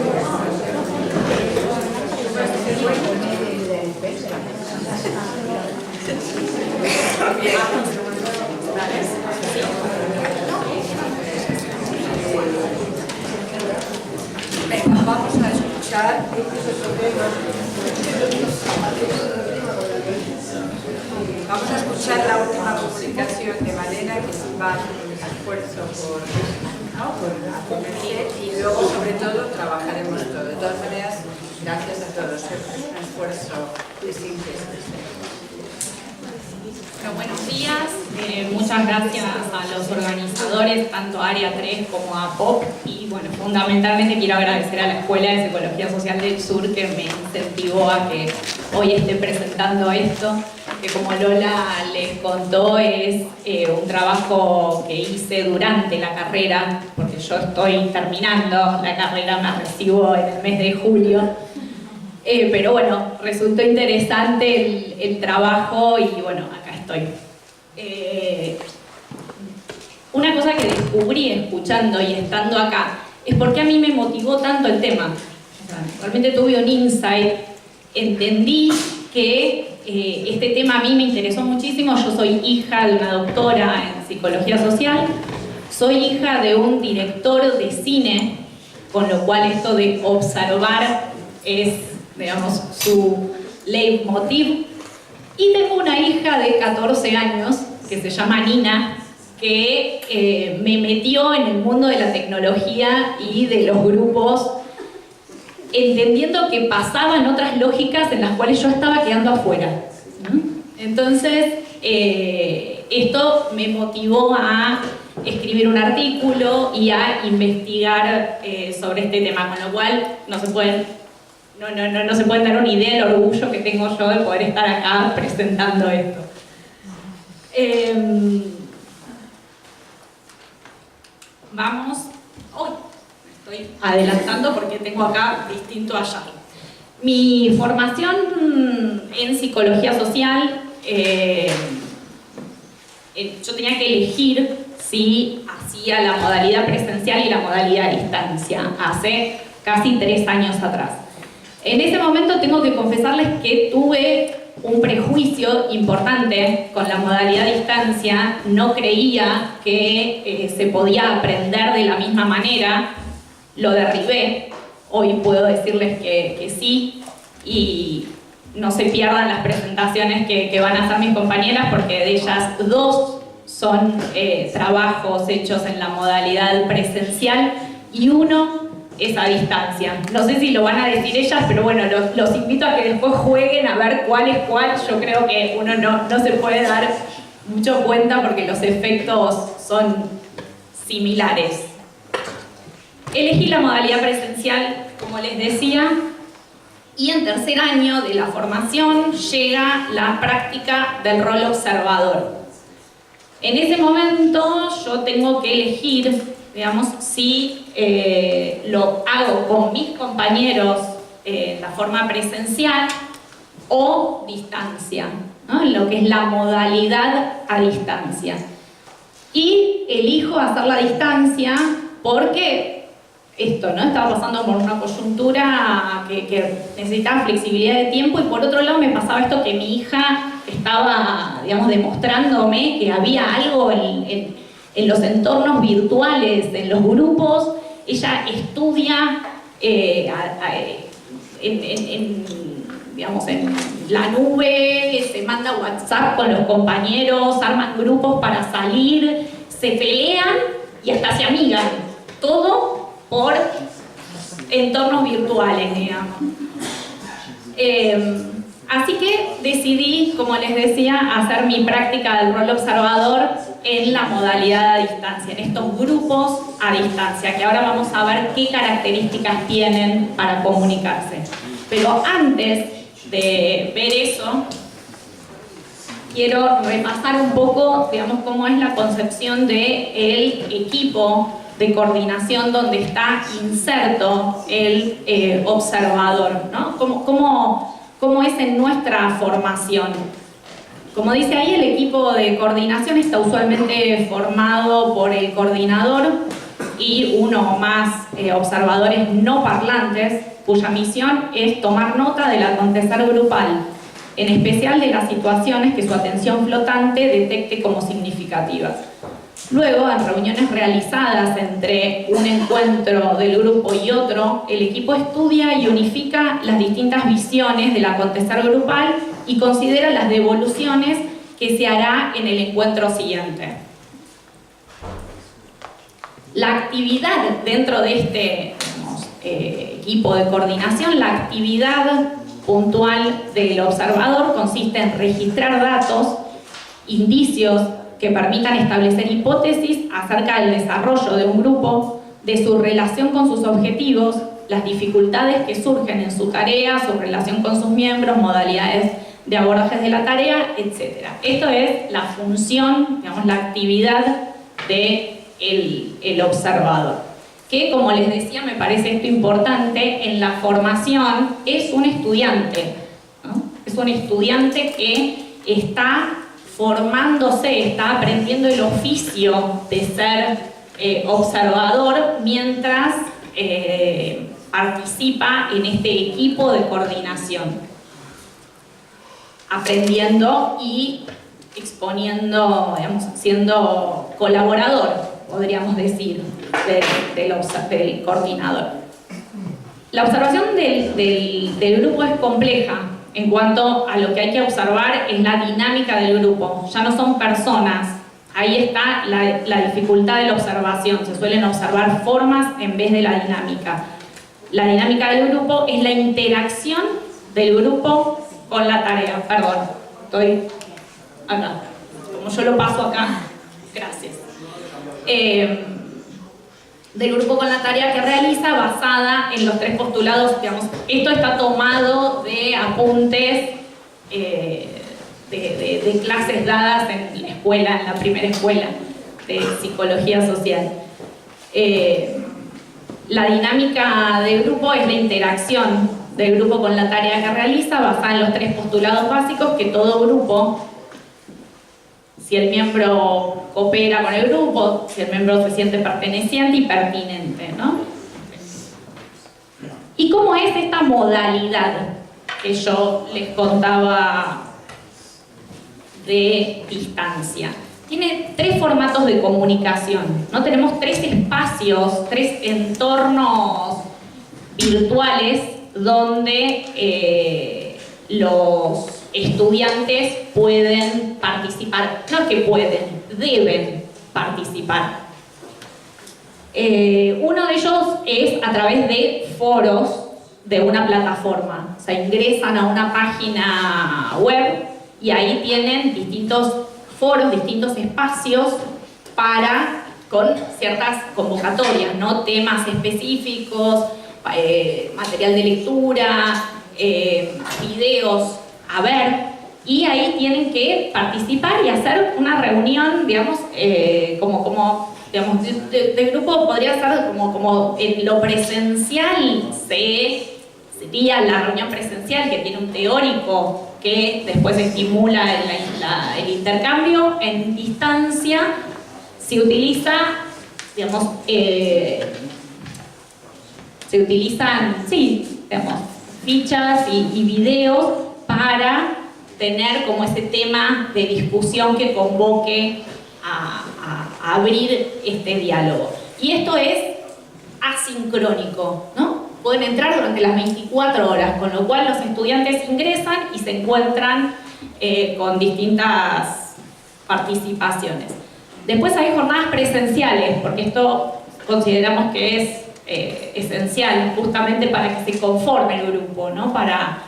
Venga, vamos a escuchar la última publicación de Malena, que es un esfuerzo por acometer, y luego sobre todo trabajaremos todo. De todas maneras, gracias a todos, es un esfuerzo de síntesis. Bueno, buenos días, muchas gracias a los organizadores, tanto a Área 3 como a POP, y bueno, fundamentalmente quiero agradecer a la Escuela de Psicología Social del Sur que me incentivó a que hoy esté presentando esto, que como Lola les contó es un trabajo que hice durante la carrera, porque yo estoy terminando la carrera, me recibo en el mes de julio. Pero bueno, resultó interesante el trabajo y bueno, acá estoy. Una cosa que descubrí escuchando y estando acá es por qué a mí me motivó tanto el tema. Realmente tuve un insight, entendí que este tema a mí me interesó muchísimo. Yo soy hija de una doctora en psicología social, soy hija de un director de cine, con lo cual esto de observar es, digamos, su leitmotiv. Y tengo una hija de 14 años que se llama Nina, que me metió en el mundo de la tecnología y de los grupos, entendiendo que pasaban otras lógicas en las cuales yo estaba quedando afuera. Entonces, esto me motivó a escribir un artículo y a investigar sobre este tema, con lo cual no se pueden dar una idea del orgullo que tengo yo de poder estar acá presentando esto. Vamos, hoy me estoy adelantando porque tengo acá distinto allá. Mi formación en psicología social, yo tenía que elegir si hacía la modalidad presencial y la modalidad a distancia, hace casi 3 años atrás. En ese momento tengo que confesarles que tuve un prejuicio importante con la modalidad a distancia, no creía que se podía aprender de la misma manera, lo derribé. Hoy puedo decirles que sí, y no se pierdan las presentaciones que van a hacer mis compañeras, porque de ellas 2 son trabajos hechos en la modalidad presencial y 1 es a distancia. No sé si lo van a decir ellas, pero bueno, los invito a que después jueguen a ver cuál es cuál. Yo creo que uno no se puede dar mucho cuenta porque los efectos son similares. Elegí la modalidad presencial, como les decía, y en tercer año de la formación llega la práctica del rol observador. En ese momento yo tengo que elegir, digamos, si lo hago con mis compañeros la forma presencial o distancia, ¿no? Lo que es la modalidad a distancia. Y elijo hacer la distancia porque esto, ¿no? Estaba pasando por una coyuntura que necesitaba flexibilidad de tiempo, y por otro lado me pasaba esto que mi hija estaba, digamos, demostrándome que había algo en los entornos virtuales, en los grupos. Ella estudia digamos, en la nube, se manda WhatsApp con los compañeros, arman grupos para salir, se pelean y hasta se amigan. Todo por entornos virtuales, digamos. Así que decidí, como les decía, hacer mi práctica del rol observador en la modalidad a distancia, en estos grupos a distancia, que ahora vamos a ver qué características tienen para comunicarse. Pero antes de ver eso, quiero repasar un poco, digamos, cómo es la concepción del equipo de coordinación donde está inserto el observador, ¿no? ¿Cómo es en nuestra formación? Como dice ahí, el equipo de coordinación está usualmente formado por el coordinador y uno o más observadores no parlantes, cuya misión es tomar nota del acontecer grupal, en especial de las situaciones que su atención flotante detecte como significativas. Luego, en reuniones realizadas entre un encuentro del grupo y otro, el equipo estudia y unifica las distintas visiones del acontecer grupal y considera las devoluciones que se hará en el encuentro siguiente. La actividad dentro de este equipo de coordinación, la actividad puntual del observador consiste en registrar datos, indicios que permitan establecer hipótesis acerca del desarrollo de un grupo, de su relación con sus objetivos, las dificultades que surgen en su tarea, su relación con sus miembros, modalidades de abordajes de la tarea, etc. Esto es la función, digamos, la actividad del observador. Que, como les decía, me parece esto importante, en la formación es un estudiante, ¿no? Es un estudiante que está formándose, está aprendiendo el oficio de ser observador mientras participa en este equipo de coordinación, aprendiendo y exponiendo, digamos, siendo colaborador, podríamos decir, del coordinador. La observación del grupo es compleja. En cuanto a lo que hay que observar es la dinámica del grupo. Ya no son personas. Ahí está la dificultad de la observación. Se suelen observar formas en vez de la dinámica. La dinámica del grupo es la interacción del grupo con la tarea. Perdón, estoy acá. Como yo lo paso acá, gracias. Del grupo con la tarea que realiza, basada en los 3 postulados, digamos, esto está tomado de apuntes de clases dadas en la escuela, en la primera escuela de psicología social. La dinámica del grupo es la interacción del grupo con la tarea que realiza, basada en los 3 postulados básicos, que todo grupo, si el miembro coopera con el grupo, si el miembro se siente perteneciente y pertinente, ¿no? ¿Y cómo es esta modalidad que yo les contaba de distancia? Tiene 3 formatos de comunicación, ¿no? Tenemos 3 espacios, 3 entornos virtuales donde los estudiantes pueden participar, no es que pueden, deben participar. Uno de ellos es a través de foros de una plataforma. O sea, ingresan a una página web y ahí tienen distintos foros, distintos espacios con ciertas convocatorias, ¿no? Temas específicos, material de lectura, videos a ver, y ahí tienen que participar y hacer una reunión, digamos, digamos, de grupo. Podría ser como en lo presencial se sería la reunión presencial, que tiene un teórico que después estimula el intercambio. En distancia se utiliza, digamos, se utilizan, sí, digamos, fichas y videos para tener como ese tema de discusión que convoque a abrir este diálogo. Y esto es asincrónico, ¿no? Pueden entrar durante las 24 horas, con lo cual los estudiantes ingresan y se encuentran con distintas participaciones. Después hay jornadas presenciales, porque esto consideramos que es esencial justamente para que se conforme el grupo, ¿no? Para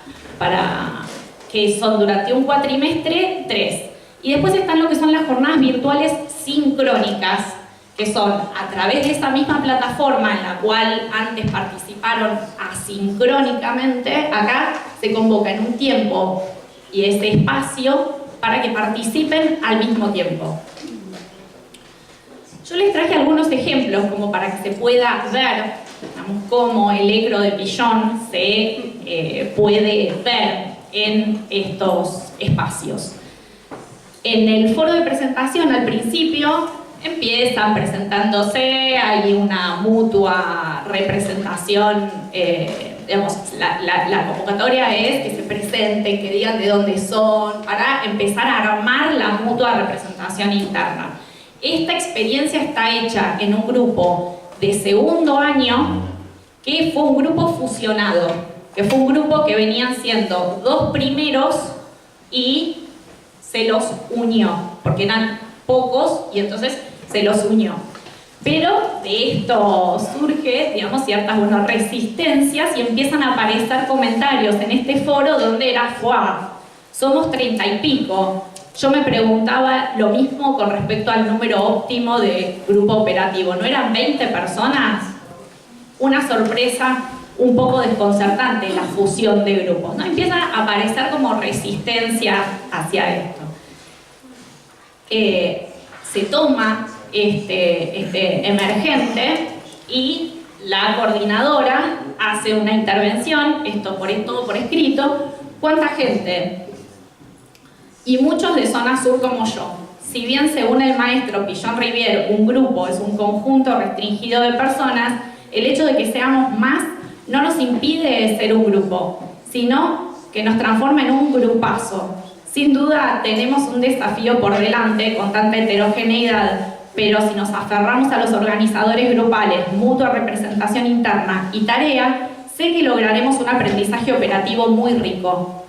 que son durante un cuatrimestre 3. Y después están lo que son las jornadas virtuales sincrónicas, que son a través de esa misma plataforma en la cual antes participaron asincrónicamente. Acá se convoca en un tiempo y ese espacio para que participen al mismo tiempo. Yo les traje algunos ejemplos como para que se pueda ver, digamos, cómo el ecro de Pillon se puede ver en estos espacios. En el foro de presentación, al principio, empiezan presentándose, hay una mutua representación, digamos, la convocatoria es que se presenten, que digan de dónde son, para empezar a armar la mutua representación interna. Esta experiencia está hecha en un grupo de segundo año, que fue un grupo fusionado, que fue un grupo que venían siendo 2 primeros y se los unió, porque eran pocos y entonces se los unió. Pero de esto surge, digamos, ciertas resistencias y empiezan a aparecer comentarios en este foro donde era, ¡guau! Somos 30 y pico. Yo me preguntaba lo mismo con respecto al número óptimo de grupo operativo. ¿No eran 20 personas? Una sorpresa un poco desconcertante, la fusión de grupos, ¿no? Empieza a aparecer como resistencia hacia esto. Se toma este emergente y la coordinadora hace una intervención, todo por escrito. ¿Cuánta gente? Y muchos de zona sur como yo. Si bien según el maestro Pillon Rivière, un grupo es un conjunto restringido de personas, el hecho de que seamos más no nos impide ser un grupo, sino que nos transforma en un grupazo. Sin duda tenemos un desafío por delante con tanta heterogeneidad, pero si nos aferramos a los organizadores grupales, mutua representación interna y tarea, sé que lograremos un aprendizaje operativo muy rico.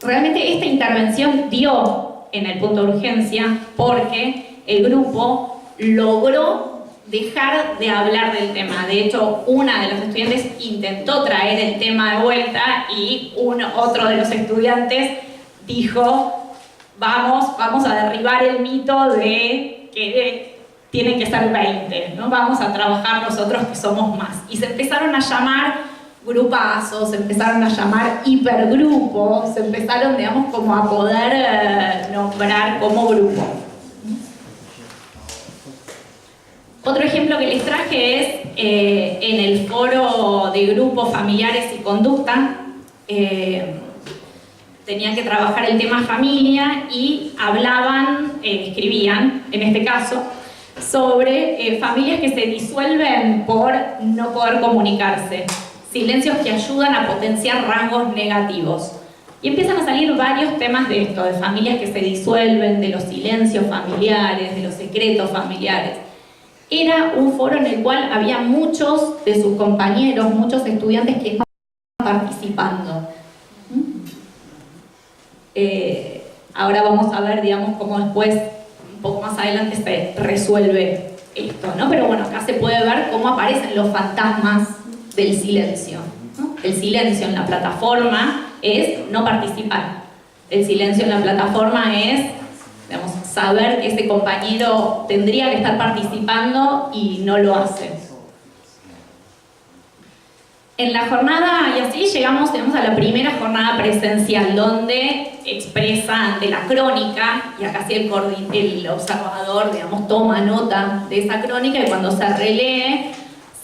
Realmente esta intervención dio en el punto de urgencia porque el grupo logró dejar de hablar del tema. De hecho, una de los estudiantes intentó traer el tema de vuelta y otro de los estudiantes dijo, vamos a derribar el mito de que tienen que ser 20, ¿no? Vamos a trabajar nosotros que somos más. Y se empezaron a llamar grupazos, se empezaron a llamar hipergrupos, se empezaron, digamos, como a poder nombrar como grupo. Otro ejemplo que les traje es en el foro de grupos familiares y conducta. Tenían que trabajar el tema familia y escribían, en este caso, sobre familias que se disuelven por no poder comunicarse. Silencios que ayudan a potenciar rasgos negativos. Y empiezan a salir varios temas de esto, de familias que se disuelven, de los silencios familiares, de los secretos familiares. Era un foro en el cual había muchos de sus compañeros, muchos estudiantes que estaban participando. Ahora vamos a ver, digamos, cómo después, un poco más adelante, se resuelve esto, ¿no? Pero bueno, acá se puede ver cómo aparecen los fantasmas del silencio, ¿no? El silencio en la plataforma es no participar. El silencio en la plataforma es, digamos, saber que ese compañero tendría que estar participando y no lo hace. En la jornada, y así llegamos, digamos, a la primera jornada presencial, donde expresa ante la crónica, y acá sí el observador, digamos, toma nota de esa crónica, y cuando se relee,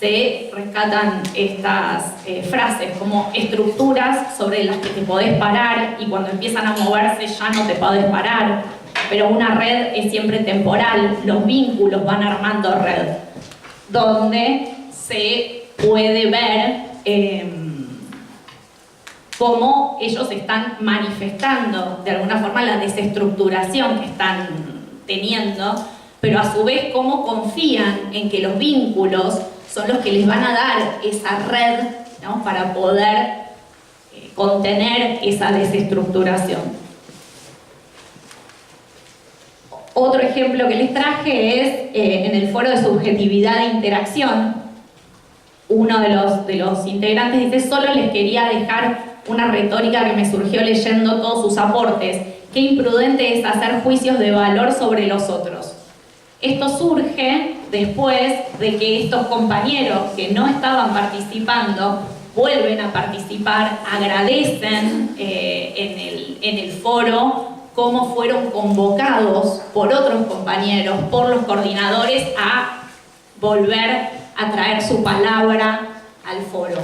se rescatan estas frases como estructuras sobre las que te podés parar y cuando empiezan a moverse ya no te podés parar, pero una red es siempre temporal, los vínculos van armando red, donde se puede ver cómo ellos están manifestando de alguna forma la desestructuración que están teniendo, pero a su vez cómo confían en que los vínculos son los que les van a dar esa red, ¿no?, para poder contener esa desestructuración. Otro ejemplo que les traje es en el foro de subjetividad e interacción. Uno de los integrantes dice: solo les quería dejar una retórica que me surgió leyendo todos sus aportes. Qué imprudente es hacer juicios de valor sobre los otros. Esto surge después de que estos compañeros que no estaban participando vuelven a participar, agradecen en el foro cómo fueron convocados por otros compañeros, por los coordinadores, a volver a traer su palabra al foro.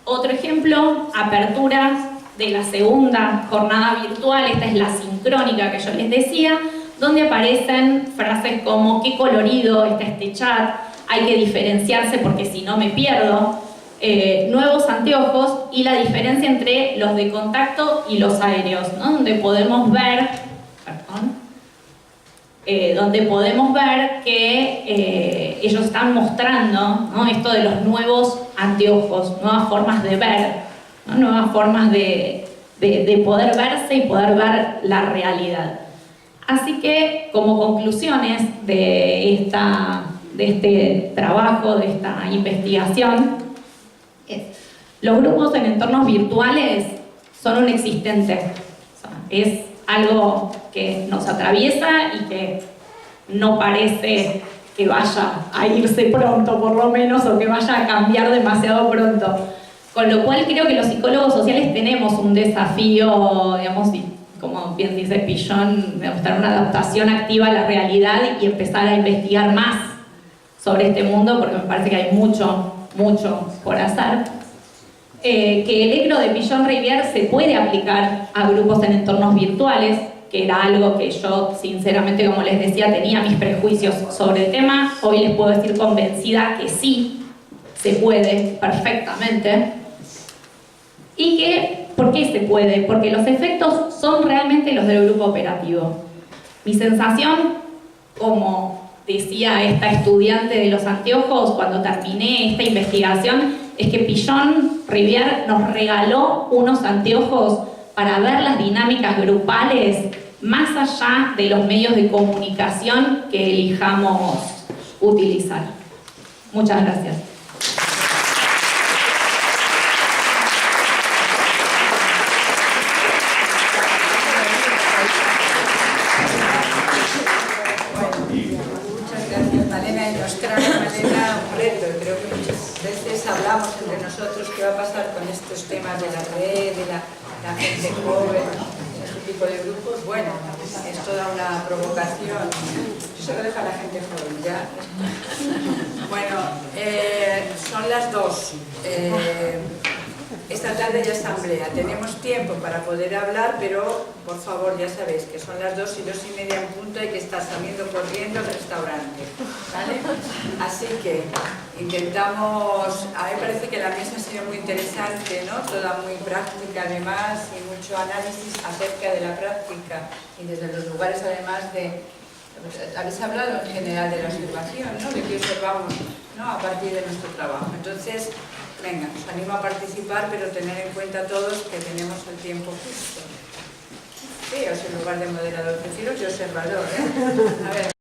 Otro ejemplo, apertura de la segunda jornada virtual, esta es la sincrónica que yo les decía, donde aparecen frases como qué colorido está este chat, hay que diferenciarse porque si no me pierdo, nuevos anteojos y la diferencia entre los de contacto y los aéreos, ¿no?, donde podemos ver, que ellos están mostrando, ¿no?, esto de los nuevos anteojos, nuevas formas de ver, ¿no?, nuevas formas de poder verse y poder ver la realidad. Así que, como conclusiones de este trabajo, de esta investigación, los grupos en entornos virtuales son un existente. Es algo que nos atraviesa y que no parece que vaya a irse pronto, por lo menos, o que vaya a cambiar demasiado pronto. Con lo cual creo que los psicólogos sociales tenemos un desafío, digamos, y como bien dice Pillon, de mostrar una adaptación activa a la realidad y empezar a investigar más sobre este mundo, porque me parece que hay mucho por hacer. Que el ECRO de Pillon-Rivière se puede aplicar a grupos en entornos virtuales, que era algo que yo, sinceramente, como les decía, tenía mis prejuicios sobre el tema. Hoy les puedo decir convencida que sí, se puede perfectamente. Y que, ¿por qué se puede? Porque los efectos son realmente los del grupo operativo. Mi sensación, como decía esta estudiante de los anteojos cuando terminé esta investigación, es que Pillon-Rivière nos regaló unos anteojos para ver las dinámicas grupales más allá de los medios de comunicación que elijamos utilizar. Muchas gracias. Hablamos entre nosotros qué va a pasar con estos temas de la red, de la gente joven, este tipo de grupos. Bueno, es toda una provocación. Eso lo deja la gente joven, ¿ya? Bueno, son las 2. Esta tarde ya asamblea. Tenemos tiempo para poder hablar, pero por favor, ya sabéis que son las 2 y 2:30 en punto, hay que estar saliendo corriendo al restaurante, ¿vale? Así que intentamos, a mí me parece que la mesa ha sido muy interesante, ¿no? Toda muy práctica además y mucho análisis acerca de la práctica y desde los lugares además de... Habéis hablado en general de la observación, ¿no? De qué observamos, ¿no?, a partir de nuestro trabajo. Entonces, venga, os animo a participar, pero tener en cuenta todos que tenemos el tiempo justo. Sí, os en lugar de moderador, prefiero que observador, ¿eh? A ver.